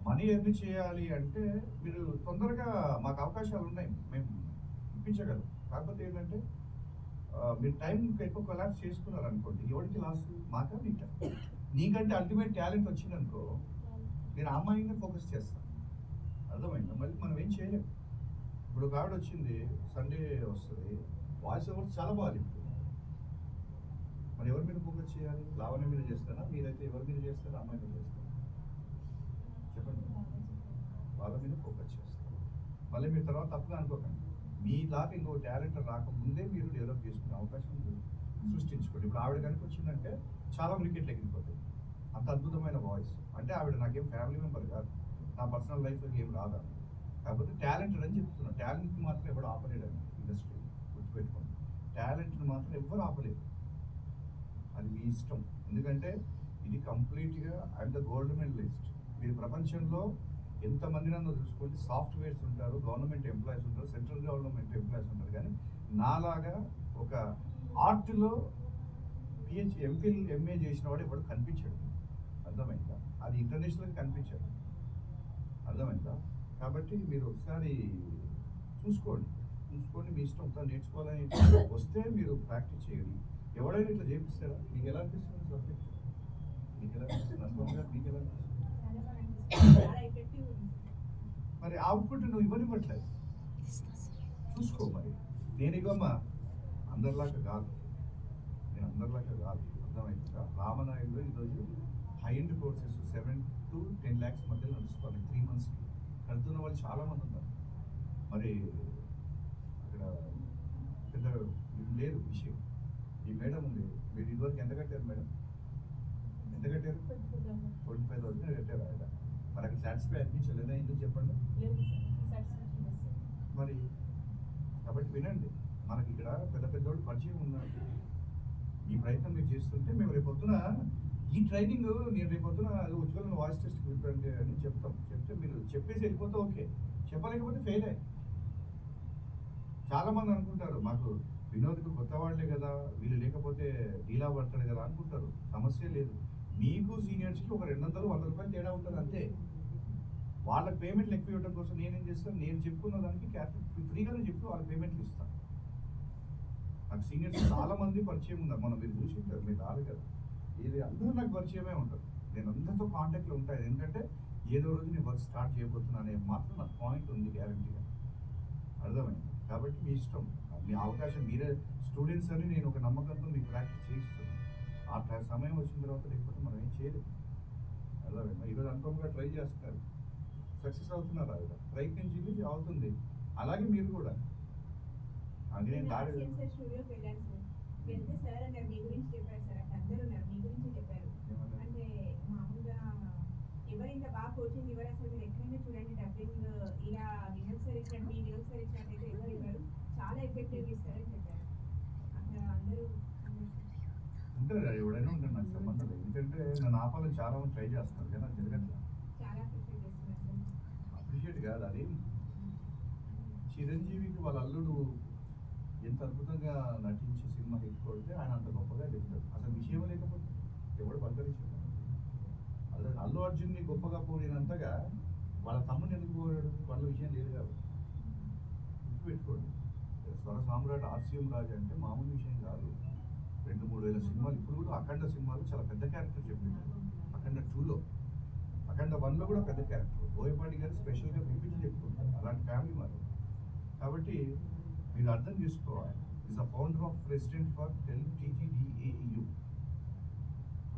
మనీ ఎర్న్ చేయాలి అంటే మీరు తొందరగా మాకు అవకాశాలు ఉన్నాయి, మేము ఇప్పించగలం. కాకపోతే ఏంటంటే మీరు టైం ఎక్కువ కొలాప్స్ చేసుకున్నారు అనుకోండి, ఎవరికి లాస్? మాకా నీకా? నీకంటే అల్టిమేట్ టాలెంట్ వచ్చింది అనుకో, నేను ఆ అమ్మాయిని ఫోకస్ చేస్తాను. అర్థమైందా? మళ్ళీ మనం ఏం చేయలేం. ఇప్పుడు ఒక ఆవిడ వచ్చింది, సండే వస్తుంది, వాయిస్ ఓవర్స్ చాలా బాగా చెప్తుంది. మరి ఎవరి మీద ఫోకస్ చేయాలి? లావణ్య మీద చేస్తారా? మీరైతే ఎవరి మీద చేస్తారా? అమ్మాయి మీద చేస్తారా? చెప్పండి. వాళ్ళ మీద ఫోకస్ చేస్తారు. మళ్ళీ మీరు తర్వాత తప్పుగా అనుకోకండి. మీలాగా ఇంకో టాలెంట్ రాకముందే మీరు డెవలప్ చేసుకునే అవకాశం సృష్టించుకోండి. ఇప్పుడు ఆవిడ కనుక వచ్చిందంటే చాలా వికెట్లు ఎగిరిపోతాయి. అంత అద్భుతమైన వాయిస్. అంటే ఆవిడ నాకేం ఫ్యామిలీ మెంబర్ కాదు, నా పర్సనల్ లైఫ్లోకి ఏం రాదా. కాకపోతే టాలెంటెడ్ అని చెప్తున్నా. టాలెంట్ని మాత్రం ఎవరు ఆపలేడండి ఇండస్ట్రీ. గుర్తుపెట్టుకోండి, టాలెంట్ని మాత్రం ఎవరు ఆపలేదు. అది మీ ఇష్టం. ఎందుకంటే ఇది కంప్లీట్గా ఐఎమ్ ద గోల్డ్ మెడలిస్ట్. మీరు ప్రపంచంలో ఎంతమంది నన్ను చూసుకోండి, సాఫ్ట్వేర్స్ ఉంటారు, గవర్నమెంట్ ఎంప్లాయీస్ ఉంటారు, సెంట్రల్ గవర్నమెంట్ ఎంప్లాయీస్ ఉంటారు, కానీ నాలాగా ఒక ఆర్ట్లో ఎంఫిల్ ఎంఏ చేసిన వాడు ఎవడు కనిపించాడు. అర్థమైందా? అది ఇంటర్నేషనల్గా కనిపించాడు. అర్థమైందా? కాబట్టి మీరు ఒకసారి చూసుకోండి మీ ఇష్టంతో నేర్చుకోవాలని వస్తే మీరు ప్రాక్టీస్ చేయండి. ఎవడైనా ఇట్లా చేపిస్తారా? మీకు ఎలా అనిపిస్తుంది సబ్జెక్ట్? మీకు ఎలా అనిపిస్తుంది? అనుభవం గారు మీకు ఎలా అనిపిస్తుంది? మరి అవుట్పుట్ నువ్వు ఇవ్వనివ్వట్లేదు. చూసుకో. మరి నేను ఇవ్వమ్మా అందరిలాగా కాదు, నేను అందరిలాగా కాదు. అర్థమైందా? రామనాయుడులో ఈరోజు high end courses 7 to 10 lakhs మధ్యలో నడుస్తుంది 3 monthsకి. కడుతున్న వాళ్ళు చాలామంది ఉన్నారు. మరి అక్కడ పెద్ద లేదు విషయం. ఈ మేడం ఉంది, మీరు ఇదివరకు ఎంత కట్టారు మేడం? ఎంత కట్టారు? 25,000 కట్టారు ఆయన. మరి అక్కడ సాటిస్ఫై అనిపించలేదా? ఎందుకు చెప్పండి మరి. కాబట్టి వినండి, మనకి ఇక్కడ పెద్ద పెద్దోళ్ళు పరిచయం ఉన్నారు. ఈ ప్రయత్నం మీరు చేస్తుంటే మేము రేపొద్దున ఈ ట్రైనింగ్ నేను రేపొద్దున ఉజ్వలను వాయిస్ టెస్ట్ మేము చెప్తాం. చెప్తే మీరు చెప్పేసి వెళ్ళిపోతే ఓకే, చెప్పలేకపోతే ఫెయిలే. చాలామంది అనుకుంటారు మాకు వినోద్కి కొత్త వాళ్ళే కదా, వీళ్ళు లేకపోతే డీలా పడతాడు కదా అనుకుంటారు. సమస్య లేదు. మీకు సీనియర్స్కి ఒక 200-100 రూపాయలు తేడా ఉంటుంది అంతే. వాళ్ళకి పేమెంట్లు ఎక్కువ ఇవ్వడం కోసం నేనేం చేస్తాను, నేను చెప్పుకున్న దానికి ఫ్రీగానే చెప్పి వాళ్ళకి పేమెంట్లు ఇస్తాను. నాకు సీనియర్స్ చాలా మంది పరిచయం ఉన్నారు. మనం మీరు చూసి ఉంటారు, మీరు రాదు కదా, ఇది అందరూ నాకు పరిచయమే ఉంటారు. నేను అందరితో కాంటాక్ట్లో ఉంటాను. ఎందుకంటే ఏదో రోజు నేను వర్క్ స్టార్ట్ చేయబోతున్నా అనే మాత్రం నాకు పాయింట్ ఉంది గ్యారంటీగా. అర్థమైంది. కాబట్టి మీ ఇష్టం, మీ అవకాశం. మీరే స్టూడెంట్స్ అని నేను ఒక నమ్మకంతో మీకు ప్రాక్టీస్ చేయిస్తున్నాను. ఆ సమయం వచ్చిన తర్వాత లేకపోతే మనం ఏం చేయలేదు. అర్థమైంది. ఈరోజు అనుకోకుండా ట్రై చేస్తున్నారు, సక్సెస్ అవుతున్నారు. అది ప్రయత్నించింది అవుతుంది. అలాగే మీరు కూడా అది నేను దారి స్టూడియోకి వెళ్ళాను సార్. వెళ్తే సార్ అన్నారు మీ గురించి చెప్పారు సార్. అంటే అందరూ ఉన్నారు మీ గురించి చెప్పారు. అంటే మామూలుగా ఎవరు ఇంత బాగా కోచింగ్ ఇవ్వరు అసలు. మీరు ఎక్కడైనా చూడండి డబ్బింగ్ ఇలా వినోద్ సార్ ఇచ్చినట్టు వినోద్ సార్ ఇచ్చినట్టు అయితే ఎవరు ఇవ్వరు, చాలా ఎఫెక్టివ్గా ఇస్తారని చెప్పారు. అక్కడ అందరూ ఉంటారు. ఎవడైనా ఉంటారు, నాకు సంబంధం లేదు. ఎందుకంటే నన్ను ఆపాలని చాలా మంది ట్రై చేస్తున్నారు కానీ అది జరగట్లేదు. చాలా అప్రిషియేట్ చేస్తున్నారు సార్. అప్రిషియేట్ కాదు, అది చిరంజీవికి వాళ్ళ అల్లుడు ఎంత అద్భుతంగా నటించి సినిమా హిట్ కొడితే ఆయన అంత గొప్పగా చెప్తాడు. అసలు విషయం లేకపోతే ఎవడు పలకరించాడు. అదే అల్లు అర్జున్ని గొప్పగా పోయినంతగా వాళ్ళ తమ్ముని ఎందుకు పోయాడు, వాళ్ళ విషయం లేదు కాబట్టి గుర్తుపెట్టుకోండి. స్వర సామ్రాట్ ఆర్సీఎం రాజు అంటే మామూలు విషయం కాదు. 2-3 వేల సినిమాలు, ఇప్పుడు కూడా అఖండ సినిమాలో చాలా పెద్ద క్యారెక్టర్ చెప్పింది. అఖండ 2లో, అఖండ 1లో కూడా పెద్ద క్యారెక్టర్. బోయపాటి గారు స్పెషల్గా పిలిపించి చెప్పుకుంటారు. అలాంటి ఫ్యామిలీ మాది. కాబట్టి మీరు అర్థం చేసుకోవాలి. Is a founder of president for TTDAEU.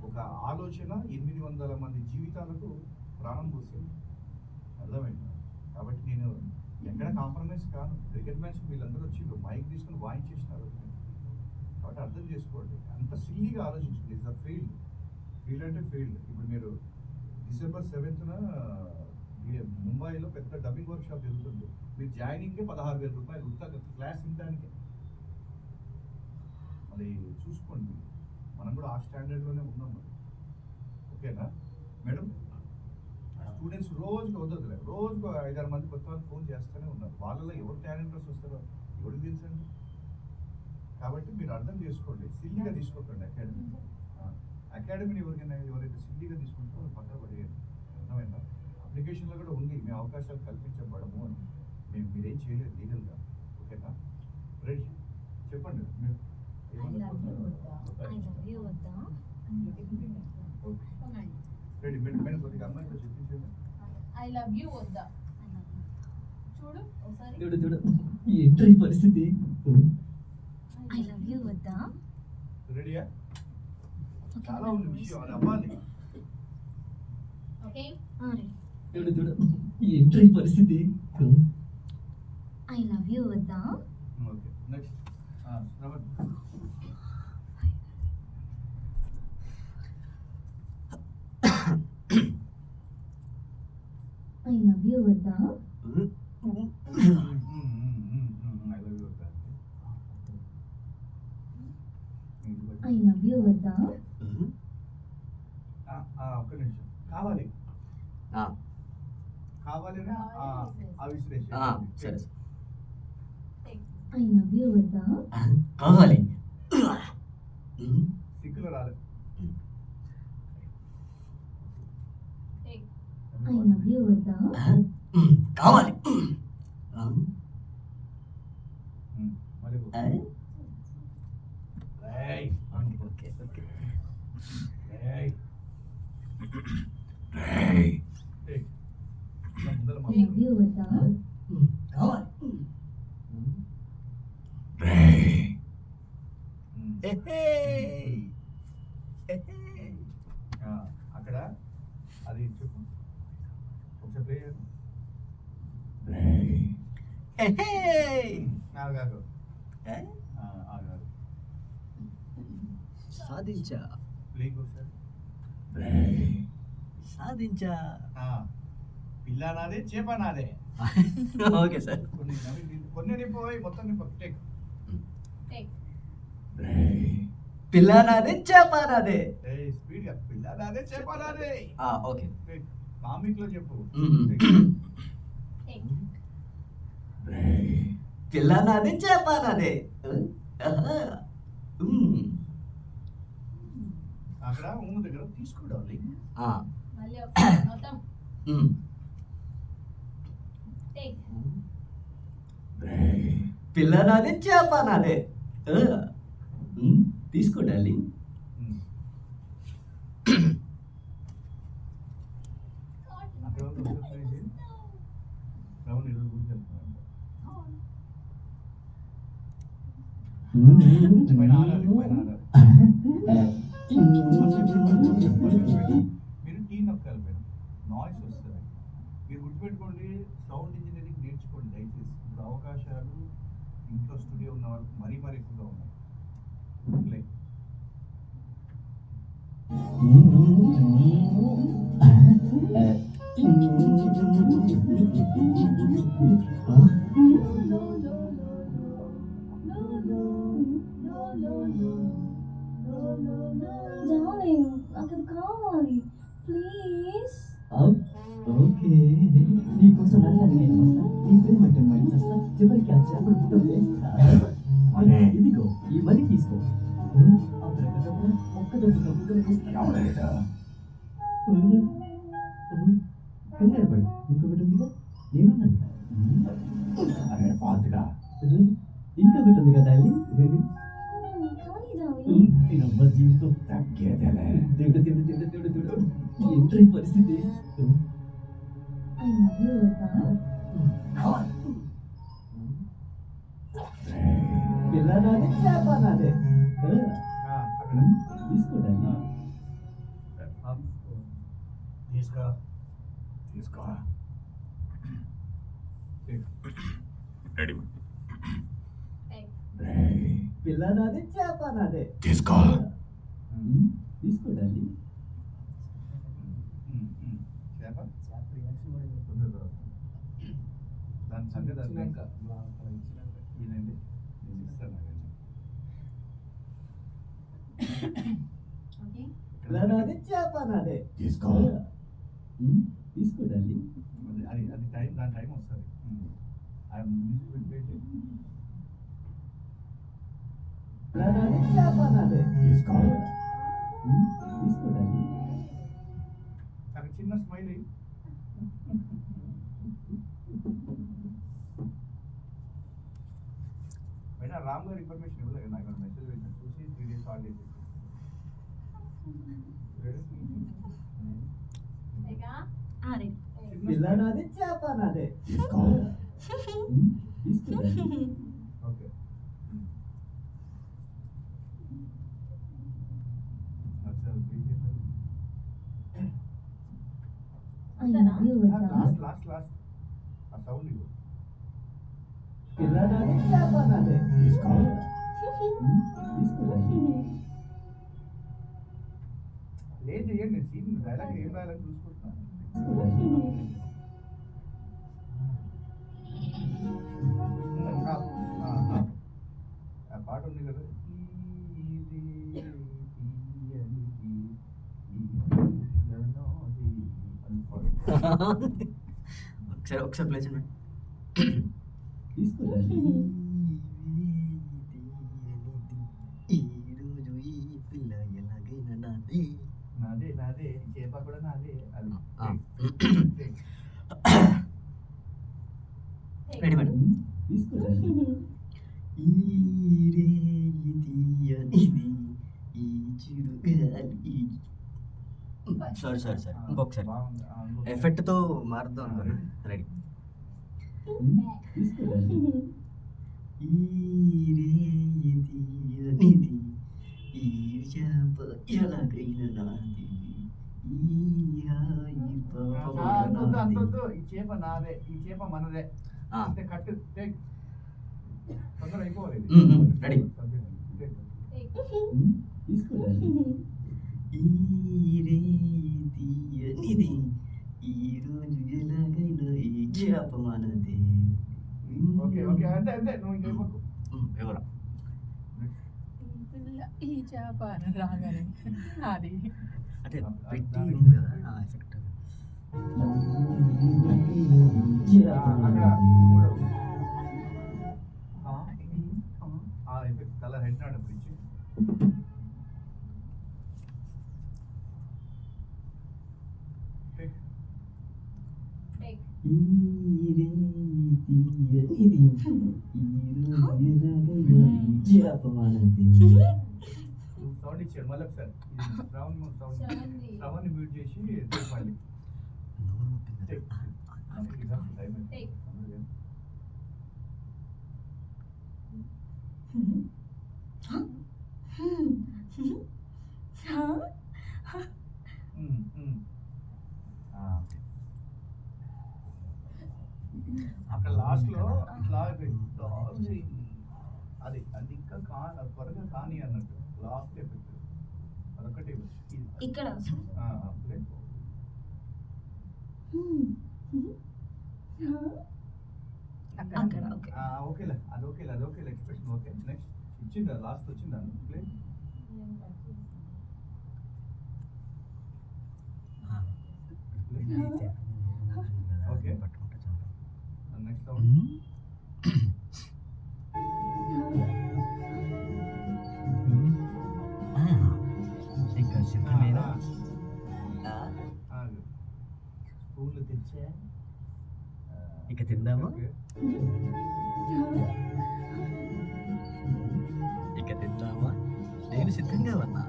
ఒక ఆలోచన 800 మంది జీవితాలకు ప్రాణం పోసింది. అర్థమైంది. కాబట్టి నేను ఎక్కడ కాంప్రమైజ్ కాను. క్రికెట్ మ్యాచ్ వీళ్ళందరూ వచ్చి మైక్ తీసుకుని వాయించేసినారు. కాబట్టి అర్థం చేసుకోండి. అంత సిల్లీగా ఆలోచించండి. It's a field. ఫీల్డ్ అంటే ఫీల్డ్. ఇప్పుడు మీరు December 7th ముంబైలో పెద్ద డబ్బింగ్ వర్క్ షాప్ జరుగుతుంది. మీరు జాయినింగ్కే 16,000 రూపాయలు ఉత్తా క్లాస్ వినడానికి. మరి చూసుకోండి, మనం కూడా ఆ స్టాండర్డ్లోనే ఉన్నాం. మరి ఓకేనా మేడం? స్టూడెంట్స్ రోజుకి వద్దదులే, రోజుకు 5-6 మంది కొత్త వాళ్ళు ఫోన్ చేస్తూనే ఉన్నారు. వాళ్ళలో ఎవరు టాలెంటర్స్ వస్తారో ఎవరికి తెలుసండి. కాబట్టి మీరు అర్థం చేసుకోండి. సిల్లీగా తీసుకోకండి అకాడమీని. ఎవరైతే సిల్లీగా తీసుకుంటారో వాళ్ళు పక్కన పడేయండి. అర్థమైందా? అప్లికేషన్లో కూడా ఉంది మేము అవకాశాలు కల్పించబడము అని. మీరేం చేయలేదు లీగల్గా. ఓకేనా? రెడీ? చెప్పండి మీరు రెడీ. మేడం కొద్దిగా అమ్మాయితో చెప్పించండి. ఐ లవ్ యూ వద్దా చూడు ఒకసారి. చూడు ఏంటో ఈ పరిస్థితి. ఐ లవ్ యూ వద్దా? రెడీయా? చాలా ఉంది విషయం, అది అవ్వాలి. ఓకే చూడు ఏంటో ఈ పరిస్థితి. ఐ లవ్ యూ వద్దా? Okay next Shravan. I love you వద్దా? ఐ లవ్ యూ వద్దా? ఒక్క నిమిషం. కావాలి కావాలి విశ్లేష. సరే ఐ లవ్ యూ వద్దా? కావాలి. సిక్కులు రాలేదు. ఐ లవ్ యూ వద్దా? కావాలి. ఐ లవ్ యూ వద్దా? కావాలి. అక్కడ అది చెప్పు ఒకసారి ప్లే చేయండి. ఆగాగు. ఆగాగు. సాధించా. ప్లేయింగ్ ఒకసారి. సాధించా. పిల్ల నాదే చేప నాదే. Okay sir. కొన్ని నింపోయి మొత్తం నింప. టేక్ పిల్ల నాదే చేప నాదే. స్పీడ్ గా. పిల్ల నాదే చేప నాదే. ఓకే. కామిక్ లో చెప్పు. పిల్ల నాదే చేప నాదే. అక్కడ ఊము దగ్గర తీసుకోవాలి. మళ్ళీ ఒకసారి మొత్తం టేక్. పిల్ల నాదే చేప నాదే. తీసుకోడాలి. అక్కడ రౌండ్ ఇరవై గురించి వెళ్తున్నాను. పైన ఆడాలి, పైన ఆడాలి. మీరు టీ నొక్కాలి పైన, నాయిస్ వస్తుంది. మీరు గుర్తుపెట్టుకోండి, సౌండ్ ఇంజనీరింగ్ నేర్చుకోండి దయచేసి. ఇప్పుడు అవకాశాలు ఇంట్లో స్టూడియో ఉన్న వాళ్ళకి మరీ ఎక్కువగా ఉన్నాయి. డార్లింగ్ నాకు ఇది కావాలి ప్లీజ్. ఓకే, నీకోసం నల్లని నేను వస్తా, నీ ప్రేమ అంటే మళ్ళీ చేస్తా, చివరికి ఆ చేపలు పుట్ట వేస్తా. ఇదిగో ఈ మనీ తీసుకో. ఒక్క దెబ్బగా పుట్ట వేస్తా. కంగారు పడు, ఇంకొకటి ఉందిగా, నేనున్నాను. అరే ఫాల్తుగా. ఇంకొకటి ఉంది కదా కానీ డార్లింగ్ తినమ్మ జీవితం తగ్గేదేలే. తిడు తిడు తిడు తిడు తిడు ఏంట్రీ పరిస్థితి. ఐ లవ్ యూ వద్దా. పిల్ల నాదే చేప నాదే. అక్కడ తీసుకోండి. తీసుకో తీసుకో. రెడీ. పిల్ల నాదే చేప నాదే. తీసుకో తీసుకోండి. చేప దాని సంగతి ఇదండి నేను ఇస్తాను. ఓకే పిల్ల నాదే చేప నాదే. తీసుకో. తీసుకోండి. అది టైం, దాని టైం వస్తుంది. పిల్ల నాదే చేప నాదే. తీసుకో. తీసుకోండి. అక్కడ చిన్న స్మైల్ అయ్యి అయినా రామ్ గారు ఇన్ఫర్మేషన్ ఇవ్వలేదు. నాకు మెసేజ్ పెట్టిన చూసి 3 days హాలిడేస్. పిల్ల నాదే చేప నాదే. తీసుకో. తీసుకోండి. ఓకే. ఐ లవ్ యూ వద్దా. లాస్ట్ ఆ సౌండ్ ఇవ్వు. పిల్ల నాదే చేప నాదే. తీసుకో. తీసుకోండి. లేదు చేయండి, సీన్ డైలాగ్ ఏం రాయాలని చూసుకుంటున్నాను. ఆ పాట ఉంది కదా, ఒకసారి ప్లే చేయండి. తీసుకోండి. నాదే ఈ చేప కూడా నాదే. అది రెడీ మేడం. తీసుకోండి. సారీ ఇంకొకసారి బాగుంది. ఎఫెక్ట్ తో మారుద్దాం అనుకోండి. రెడీ. తీసుకోండి. అంతొద్దు. ఈ చేప నాదే, ఈ చేప మనదే. అంటే కట్టు తొందర అయిపోవాలి. రెడీ. తీసుకోండి. ఓకే అంతే నువ్వు ఇంకేమకు. ఎవరా ఈ చేప రాగానే అది అంటే పెట్టి ఉంది కదా ఎఫెక్ట్. అక్కడ మూడో ఎఫెక్ట్ తల హెడ్ నాట్ అప్పుడు ఇచ్చి సౌండ్ ఇచ్చాడు మళ్ళీ ఒకసారి శ్రవణ్ మ్యూట్ చేసి మళ్ళీ అక్కడ లాస్ట్ లో ఇట్లా అది అది ఇంకా త్వరగా కానీ అన్నట్టు లాస్ట్ ఎఫెక్ట్ అదొకటి ఇక్కడ అక్కడ ఓకేలే అది ఓకేలే అది ఓకేలే ఎక్స్ప్రెషన్ ఓకే నెక్స్ట్ ఇచ్చిందా లాస్ట్ వచ్చిందా ప్లే ఓకే నెక్స్ట్ సౌండ్ ఇక్కడ సిద్ధమేనా స్పూన్లు తెచ్చా ఇక తిందామా ఇక తిందామా నేను సిద్ధంగా ఉన్నా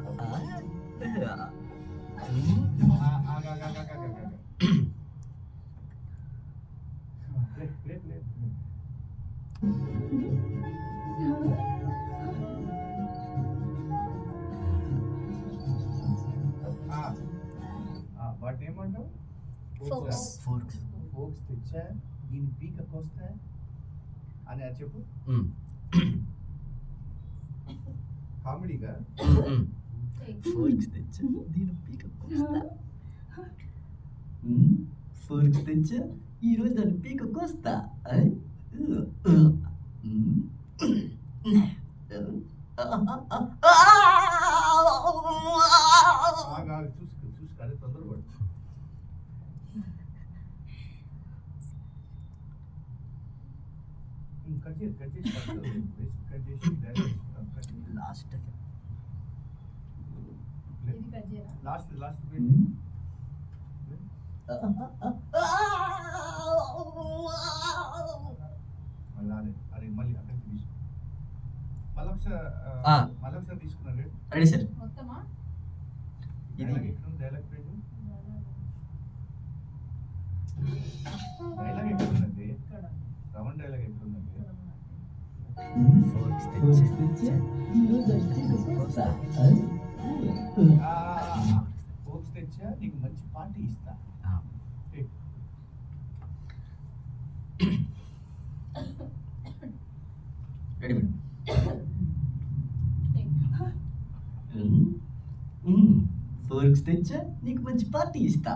వాటిని ఏమంటావు Forks. ఫోర్క్స్ ఫోక్స్ తెచ్చా దీని పీకకు వస్తా అని అది చెప్పు కామెడీగా ఫోర్క్స్ తెచ్చా దీని పీక ఫోర్క్స్ తెచ్చా ఈరోజు దాని పీక కోస్తా చూసుకో అదే తొందరపడు కట్ చేసి లాస్ట్ లాస్ట్ మళ్ళీ అదే మళ్ళీ అక్కడికి తీసుకో మళ్ళీ ఒకసారి తీసుకున్నారు రెడీ సార్ డైలాగ్ ఎక్కడ డైలాగ్ పేజ్ డైలాగ్ ఎక్కడ ఉందండి రమణ్ డైలాగ్ ఎక్కడ ఉందండి ఫోర్క్స్ తెచ్చా ఈరోజు దాని పీక కోస్తా ఫోక్స్ తెచ్చా నీకు మంచి పార్టీ ఇస్తా రెడీ మేడం ఫోర్క్స్ తెచ్చా నీకు మంచి పార్టీ ఇస్తా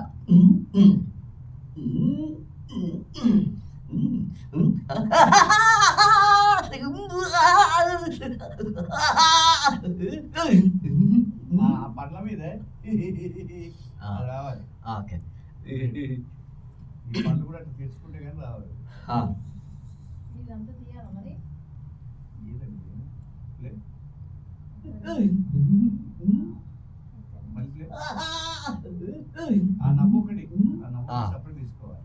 పండ్ల మీదే రావాలి ఓకే ఈ పండ్లు కూడా అట్లా తెచ్చుకుంటే కానీ రావాలి ఏదండి మళ్ళీ ఆ నవ్వు ఒకటి ఆ నవ్వు సపరేట్ తీసుకోవాలి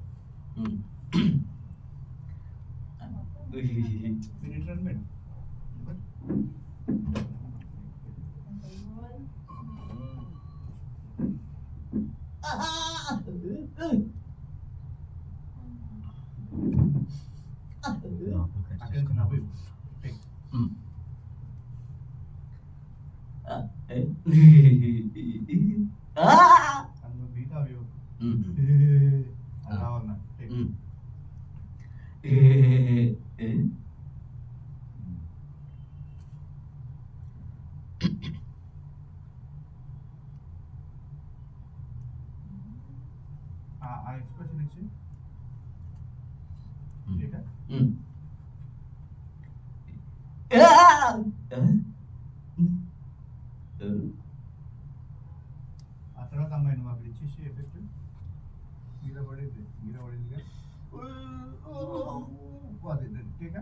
మీరు ఇట్లా మేడం అక్కడ నవ్వు అందులో బీటా వ్యూ రావాలన్నా ఆ ఎక్స్ప్రెషన్ ఇచ్చి ఆ తర్వాత అమ్మాయి నువ్వు అక్కడ ఇచ్చేసి ఎఫెక్ట్ మీద పడేదిగా అది టేక్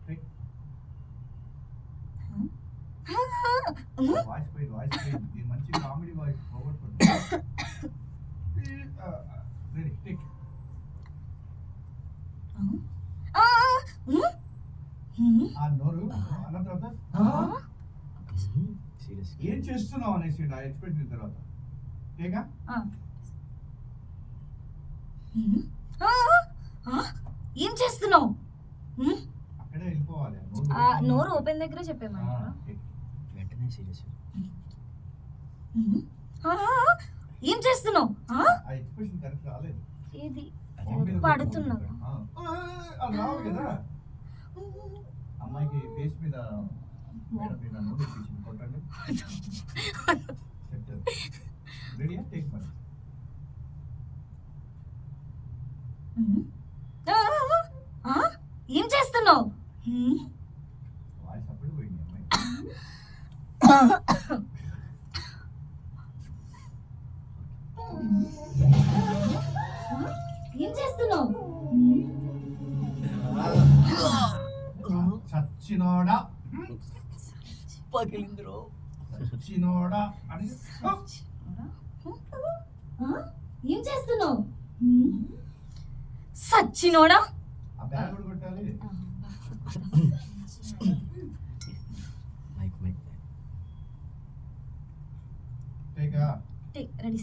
టేక్ ఒకసారి వాయిస్ పోయింది ఇది మంచి కామెడీ వాయిస్ పోగొట్టుకుంటుంది రెడీ టేక్ ఆ నోరు అన్న తర్వాత ఏం చేస్తున్నావు అనేసి ఆ ఎక్స్ప్రెషన్ తర్వాత టేకా ఏం చేస్తున్నావు? అక్కడే వెళ్ళిపోవాలి నోరు ఓపెన్ దగ్గర చెప్పేమంటారా? వెంటనే సీరియస్. ఏం చేస్తున్నావు? ఆ ఎక్స్ప్రెషన్ కరెక్ట్ రాలేదు ఇది బాంబేలో పడుతున్నా. అది రావాలి కదా అమ్మాయికి ఫేస్ మీద మేడం మీద నోరు ఇచ్చింది కొట్టండి చెప్తారు రెడీయా టేక్ మరి ఏం చేస్తున్నావు? వాయిస్ అప్పుడు పోయింది అమ్మాయి ఏం చేస్తున్నావు? చచ్చినోడా పగిలిందిరో. చచ్చినోడా అని ఏం చేస్తున్నావు? సచ్చినోడా. ఆ బ్యాగ్ కూడా కొట్టాలి మైక్ మైక్ టేకా రెడీ.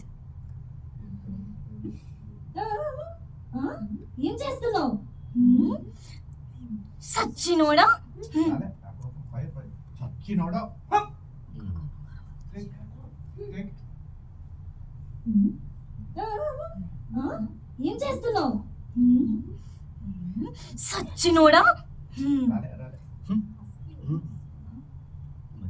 ఏం చేస్తున్నావు? సచ్చినోడా. చచ్చినోడా టేక్ టేక్ ఏం చేస్తున్నావు? సచ్చినోడా. రాలే రాలే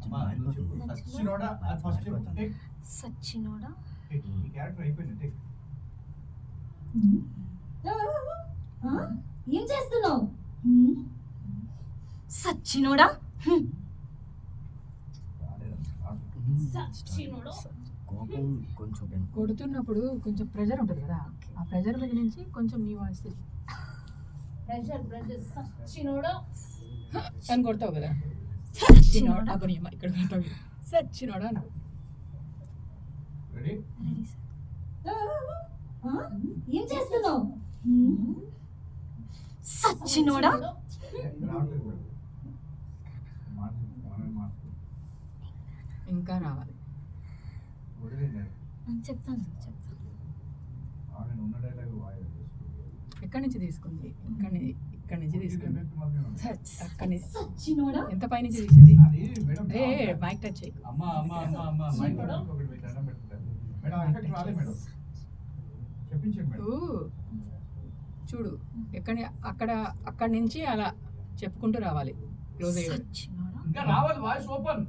అమ్మా నువ్వు చెప్పు చచ్చినోడా అది ఫస్ట్ చెప్పు టేక్ సచ్చినోడా. టేక్ ఈ క్యారెక్టర్ అయిపోయింది టేక్ ఏం చేస్తున్నావు? సచ్చినోడా. కోపం కొంచెం కొడుతున్నప్పుడు కొంచెం ప్రెజర్ ఉంటుంది కదా, ఆ ప్రెజర్ మీద నుంచి కొంచెం నీ వాయిస్ అని కొడతావు కదా. సచ్చినోడా అప్పుడు ఇక్కడ కొడతావు సచ్చినోడా అని. రెడీ ఏం చేస్తున్నావు? సచ్చినోడా. రావట్లేదు మార్చు ఇంకా రావాలి. వదిలేదు చెప్తాను. ఆమె ఉన్న డైలాగ్ వాయిస్ ఎక్కడి నుంచి తీసుకుంది? ఇక్కడి నుంచి తీసుకుంది. అక్కడి నుంచి సచ్చినోడా. ఎంత పై నుంచి తీసింది? అది మేడం మైక్ టచ్ చేయకు. అమ్మా మైక్ ఒకటి పెట్టి దండం పెట్టుకుంటారు మేడం ఎఫెక్ట్ రాలేదు మేడం చెప్పించండి మేడం చూడు అక్కడి నుంచి అలా చెప్పుకుంటూ రావాలి. క్లోజ్ అయ్యాడు. సచ్చినోడా. ఇంకా రావాలి వాయిస్ ఓపెన్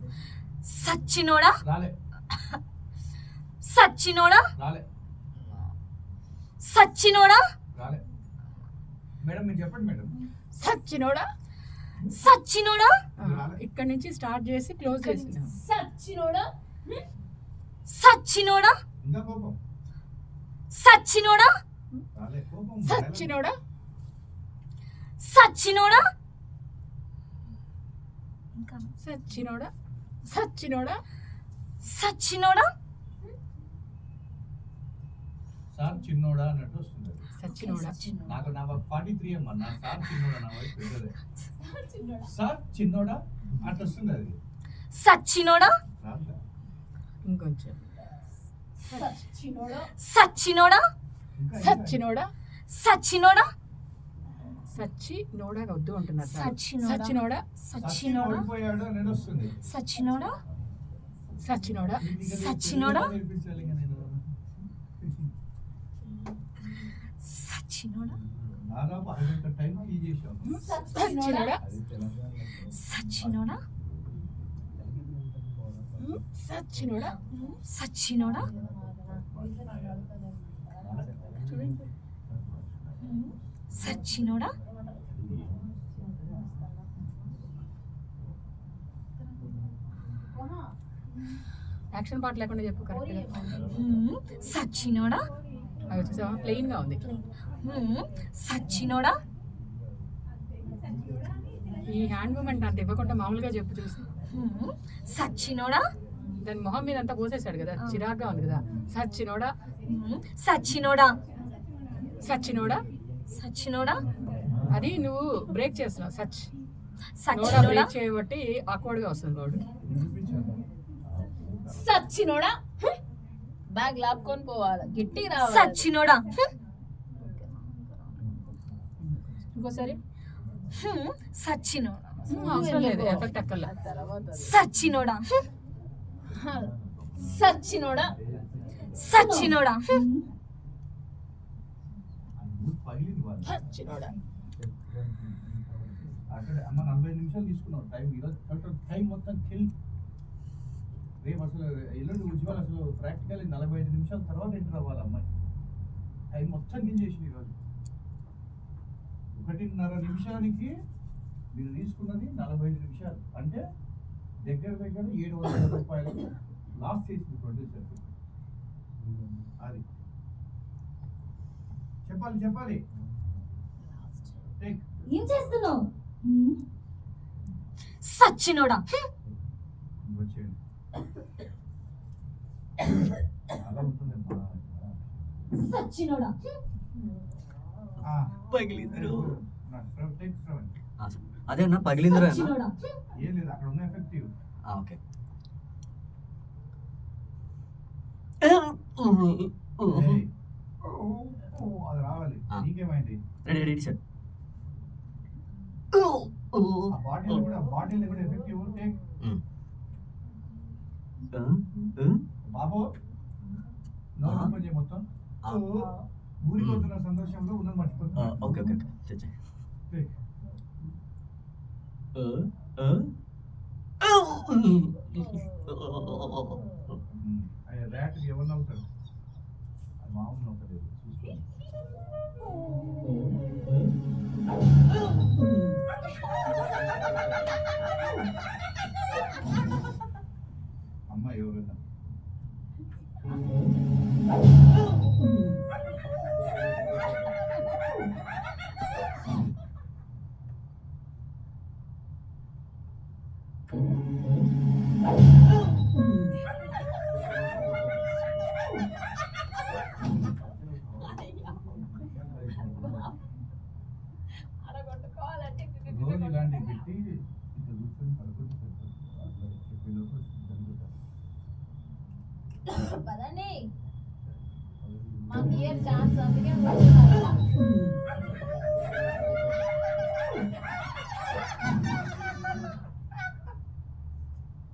సచ్చినోడా. రాలే సచ్చినోడా. రాలే సచ్చినోడా. రాలే మేడం మీరు చెప్పండి మేడం సచ్చినోడా. సచ్చినోడా. ఇక్కడి నుంచి స్టార్ట్ చేసి క్లోజ్ చేసినాం. సచ్చినోడా. సచ్చినోడా. ఇంకా కోపం సచ్చినోడా. రాలే కోపం సచ్చినోడా. సచ్చినోడా. సచ్చినోడా. సచ్చినోడా. సచ్చినోడా. సార్ చిన్నోడా అన్నట్టు వస్తుంది సచ్చినోడా. నాకు నా 43 అమ్మా నా సార్ చిన్నోడా నా వయసు పెద్దదే సార్ చిన్నోడా అట్లా వస్తుంది అది సచ్చినోడా. రాలే ఇంకొంచెం సచ్చినోడా. ఇంకా సచ్చినోడా. సచ్చినోడా. సచ్చినోడా వద్దు అంటున్నారు సార్. సచ్చినోడా. సచ్చినోడా. సచ్చినోడా. ఓడిపోయాడు అనేది వస్తుంది సచ్చినోడా. సచ్చినోడా. సచ్చినోడా. నేర్పించాలి ఇంకా నేను సచ్చినోడా. దాదాపు అరగంట టైం ఫీ చేశాను సచ్చినోడా. అది తెలంగాణలో సచ్చినోడా. సచ్చినోడా. సచ్చినోడా. చూడండి. సచ్చినోడా యాక్షన్ పార్ట్ లేకుండా చెప్పు కరెక్ట్గా. సచ్చినోడా అవి చూసావా ప్లెయిన్గా ఉంది. సచ్చినోడా ఈ హ్యాండ్ మూమెంట్ అంత ఇవ్వకుండా మామూలుగా చెప్పు చూసి. సచ్చినోడా దాని మొహం మీద అంతా పోసేసాడు కదా, చిరాగ్గా ఉంది కదా. సచ్చినోడా సచ్చినోడా సచ్చినోడా సచ్చినోడా అది నువ్వు బ్రేక్ చేస్తున్నావు. సచ్ నోడా సచ్చినోడా బ్రేక్ చేయబట్టి ఆక్వర్డ్గా వస్తుంది రోడ్డు. సచ్చినోడా బ్యాగ్ లాక్కొని పోవాలి, గట్టిగా రావాలి. సచ్చినోడా ఇంకోసారి సచ్చినోడా అవసరం లేదు, ఎఫెక్ట్ అక్కర్లా. సచ్చినోడా సచ్చినోడా సచ్చినోడా పగిలింది వాళ్ళు సచ్చినోడా. అక్కడ అమ్మ 40 నిమిషాలు తీసుకున్నావు టైం. ఈరోజు టైం మొత్తం కిల్. రేపు అసలు ఎల్లుండి ఉజ్వల్ అసలు ప్రాక్టికల్ 45 నిమిషాల తర్వాత ఎంటర్ అవ్వాలి అమ్మాయి. టైం మొత్తం కిల్ చేసింది ఈరోజు. 1.5 నిమిషానికి మీరు తీసుకున్నది 45 నిమిషాలు, అంటే దగ్గర 700 రూపాయలు లాస్ చేసింది ప్రొడ్యూసర్. అది చెప్పాలి. ఏం చేస్తున్నావు సచ్చినోడా వచ్చేయండి. అలా ఉంటుందమ్మా. సచ్చినోడా పగిలిందిరు. టేక్ శ్రవణ్. అదే అన్న పగిలిందిరా అన్న. సచ్చినోడా ఏం లేదు, అక్కడ ఉన్న ఎఫెక్టివ్. ఓకే. అది రావాలి. ఆ. నీకేమైంది? Ready sir. ఆ బాటిల్ కూడా ఎఫెక్టివ్. టేక్ బాబు నోరు ఓపెన్ చేయి మొత్తం. ఊరికి వస్తున్న సంతోషంలో ఉన్నది మర్చిపోతున్నా. ఓకే ఓకే చచ్చా. టేక్. ర్యాట్ ఎవరు నవ్వుతారు? అది మామూలు నవ్వుతలేదు, చూసుకోండి. అమ్మ ఎవరైనా అడగొట్టుకోవాలంటే రోజు ఇలాంటివి పెట్టి ఇంకా కూర్చొని పడుకుంటూ చెప్పేలోపు జరుగుతారు. పదండి మాకు ఇయర్ ఛాన్స్, అందుకే కూర్చున్నారా?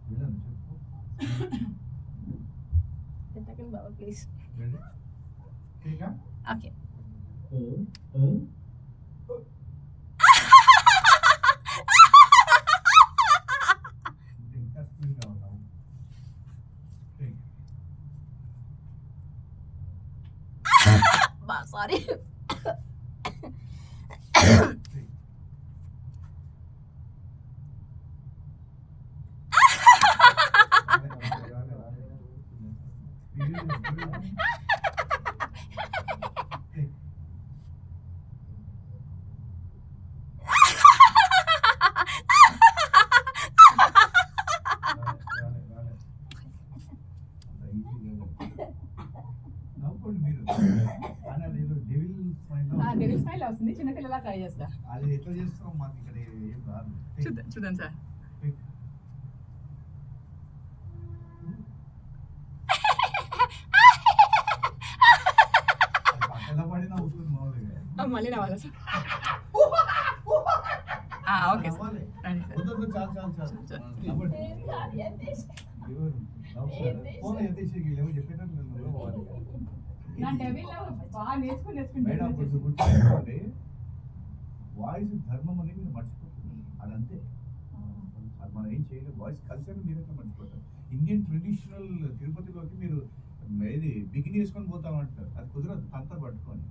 వెళ్ళండి, చెప్పు. Second Baba please. Ready? Take up. Okay ఇంకా స్పీడ్ గా ఉన్నావు. Take. బా సారీ. Take. నవ్వుకోండి మీరు. కానీ అది ఏదో డెవిల్ స్మైల్ డెవిల్ స్మైల్ వస్తుంది, చిన్నపిల్లలా ట్రై చేస్తా. అది ఎట్లా చేస్తాం మాకు ఇక్కడ ఏం రాదు. చూద్దాం సార్. Take. పక్కన పడి నవ్వుతుంది మామూలుగా. మళ్ళీ రావాలా సార్? ఓకే సార్, నవ్వాలి. రండి సార్. వద్దు, చాలు నవ్వండి. ఎవరు? నవ్వుతారా? ఫోన్ ఎత్తేసి వీళ్ళేమో చెప్పేటట్టు నేను నవ్వుకోవాలి. నా డెవిల్ బాగా నేర్చుకుని మేడం కొంచెం గుర్తుంచుకోండి, వాయిస్ ధర్మం అనేది మీరు మర్చిపోతుంది. అదంతే, అది మనం ఏం చేయలేదు. వాయిస్ కల్చర్ మీరైతే మర్చిపోతారు. ఇండియన్ ట్రెడిషనల్ తిరుపతిలోకి మీరు ఏది బిగిన్ చేసుకొని పోతామంటారు, అది కుదరదు. తంతర్ పట్టుకొని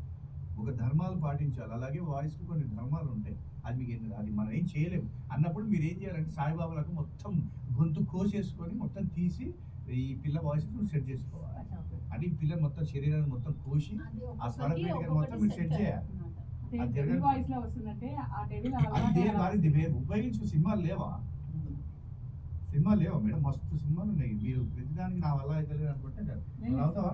ఒక ధర్మాలు పాటించాలి. అలాగే వాయిస్కి కొన్ని ధర్మాలు ఉంటాయి. అది మీకు అది మనం ఏం చేయలేము అన్నప్పుడు మీరు ఏం చేయాలంటే సాయిబాబాలకు మొత్తం గొంతు కోసేసుకొని మొత్తం తీసి ఈ పిల్ల వాయిస్ సెట్ చేసుకోవాలి. అంటే ఈ పిల్ల మొత్తం శరీరాన్ని మొత్తం కోసి ఆ స్వరపేటికను మొత్తం మీరు సెట్ చేయాలి. అది జరగదు. వాయిస్ లో వస్తుందంటే ఆ డెవిల్ అది వారి ఉపయోగించు సినిమాలు లేవా మేడం? మస్తు సినిమాలు ఉన్నాయి. మీరు ప్రతిదానికి నా వల్ల అయితే లేదు అనుకుంటే అవుతావా?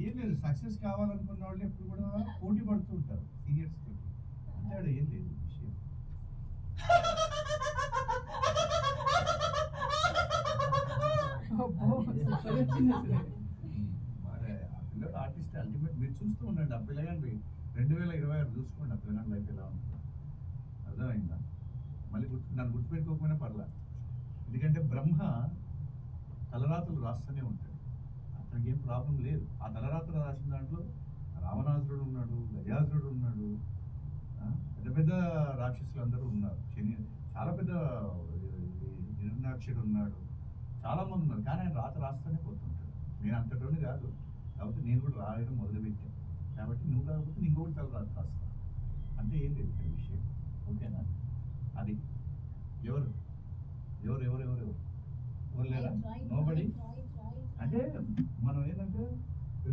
ఏం లేదు, సక్సెస్ కావాలనుకున్న వాళ్ళు ఎప్పుడు కూడా పోటీ పడుతూ ఉంటారు సీనియర్స్ తోటి. అంతే, ఏం లేదు విషయం. మరి ఆ పిల్లడు ఆర్టిస్ట్ అల్టిమేట్. మీరు చూస్తూ ఉండండి ఆ పిల్లగాడి 2026 చూసుకోండి ఆ పిల్లగాడి లైఫ్ ఎలా ఉంటుంది. అర్థమైందా? మళ్ళీ నన్ను గుర్తుపెట్టుకోకపోయినా పర్లా. ఎందుకంటే బ్రహ్మ తలరాతలు రాస్తూనే ఉంటాడు. అతనికి ఏం ప్రాబ్లం లేదు. ఆ తలరాతలు రాసిన దాంట్లో రావణాసురుడు ఉన్నాడు, గజాసురుడు ఉన్నాడు, పెద్ద పెద్ద రాక్షసులు అందరూ ఉన్నారు. చాలా పెద్ద హిరణ్యాక్షుడు ఉన్నాడు, చాలా మంది ఉన్నారు. కానీ ఆయన రాత రాస్తూనే పోతుంటాడు. నేను అంతటోని కాదు, కాబట్టి నేను కూడా రాయడం మొదలుపెట్టాను. కాబట్టి నువ్వు కాకపోతే ఇంకొకటి తల రాత రాస్తా. అంటే ఏం లేదు ఇక్కడ విషయం. ఓకేనా? అది ఎవరు ఎవరు ఎవరు ఎవరు ఎవరు లేరా? నోబడి. అంటే మనం ఏంటంటే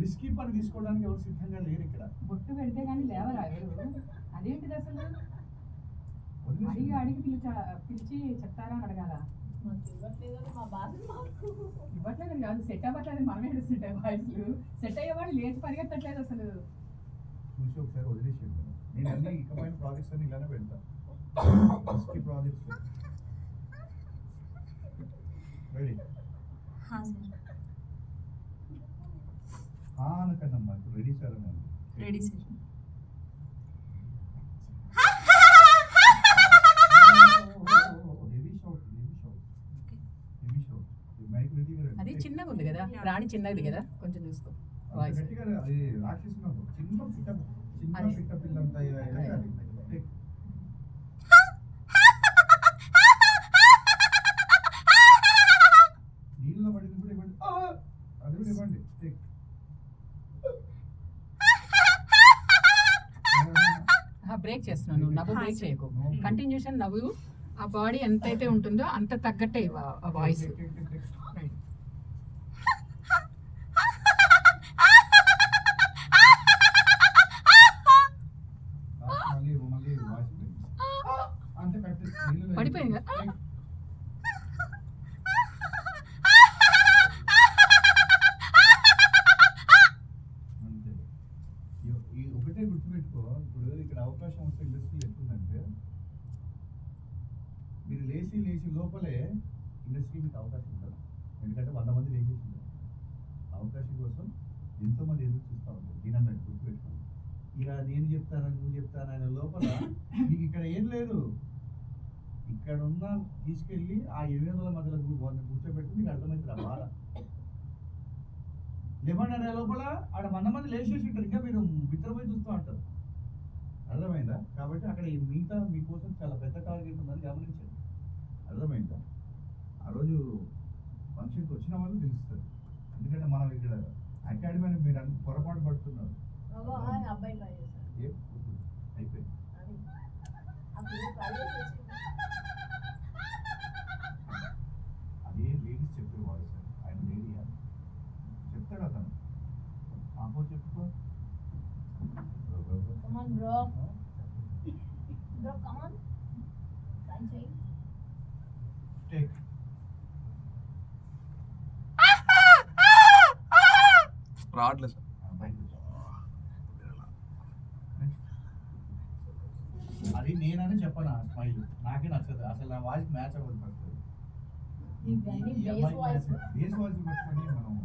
రిస్కీ పని తీసుకోవడానికి ఎవరు సిద్ధంగా లేరు ఇక్కడ. బొట్టు పెడితే కానీ లేవరా ఎవరు? అదేంటిది అసలు? అడిగి పిలిచి చెప్తారా అని అడగాల? ఇవ్వట్లేదు కాదు, సెట్ అవ్వట్లేదు. మనమే ఏడుస్తుంటాయి వాయిస్లు. సెట్ అయ్యేవాడు లేచి పరిగెత్తట్లేదు అసలు. చూసి ఒకసారి వదిలేసేయండి. నేను అన్ని ఇకమైన ప్రాజెక్ట్స్ అన్ని ఇలానే పెడతాను. రిస్కీ ప్రాజెక్ట్స్ రెడీ అనకన్నమ్మా. ఇప్పుడు రెడీ సార్ అన్నాను. Ready sir. అది చిన్నగా ఉంది కదా, రాణి చిన్నది కదా, కొంచెం చూసుకో వాయిస్. అది రాక్షసి చిన్న పిట్ట పిల్లంతా నీళ్ళలో పడింది కూడా ఇవ్వండి. అది కూడా ఇవ్వండి. బ్రేక్ చేస్తున్నాను, నవ్వు బ్రేక్ చేయకు. కంటిన్యూషన్ నవ్వు. ఆ బాడీ ఎంతైతే ఉంటుందో అంత తగ్గట్టే ఆ వాయిస్. పడిపోయింది కదా. ఒకటే గుర్తుపెట్టుకో, ఇప్పుడు ఇక్కడ అవకాశం వస్తే ఇండస్ట్రీ ఎట్లుందంటే మీరు లేచి లోపలే ఇండస్ట్రీ మీకు అవకాశం ఉంటుంది. ఎందుకంటే 100 మంది లేచేసింది అవకాశం కోసం ఎంతోమంది ఎదురు చూస్తూ ఉంటారు. దీనన్నట్టు గుర్తుపెట్టుకోండి. ఇక నేను చెప్తాను నువ్వు చెప్తాను అనే లోపల మీకు ఇక్కడ ఏం లేదు. ఇక్కడ ఉన్న తీసుకెళ్ళి ఆ 800 మధ్యలో కూర్చోబెట్టి మీకు అర్థమవుతుంది ఆ బాధ. లేమంటే అనే లోపల ఆడ 100 మంది లేచేసి ఉంటారు. ఇంకా మీరు మిత్రపోయి చూస్తూ ఉంటారు. అర్థమైందా? కాబట్టి అక్కడ మిగతా మీకోసం చాలా పెద్ద టార్గెట్ ఉందని గమనించండి. అర్థమైందా? ఆ రోజు ఫంక్షన్కి వచ్చిన వాళ్ళు తెలుస్తారు. ఎందుకంటే మనం ఇక్కడ అకాడమీ అని మీరు అన్ని పొరపాటు పడుతున్నారు. అయిపోయింది. అదే లేడీస్ చెప్పేవాడు సార్. ఆయన లేడీ అని చెప్తాడు అతను. ఆపో చెప్పుకో. Come on, bro. Bro, come on. Sign change. Take. రావట్లేదు సార్. అది నేనని చెప్పను. ఆ స్మైల్ నాకే నచ్చదు అసలు. నా వాయిస్ మ్యాచ్ అవ్వదు. పడుతుంది బేస్ వాయిస్ పెట్టుకొని మనం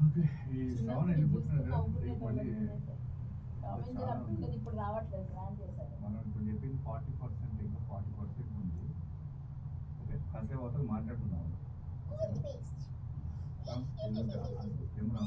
ఓకే ఈ శ్రావణ వెళ్ళిపోతున్నారు కదా రేపు మళ్ళీ ఇప్పుడు రావట్లేదు ప్లాన్ చేశారు. మనం ఇప్పుడు చెప్పింది 40% ఇంకా 40% ఉంది. ఓకే కాసేపు అవుతుంది మాట్లాడుకుందాం. కెమెరా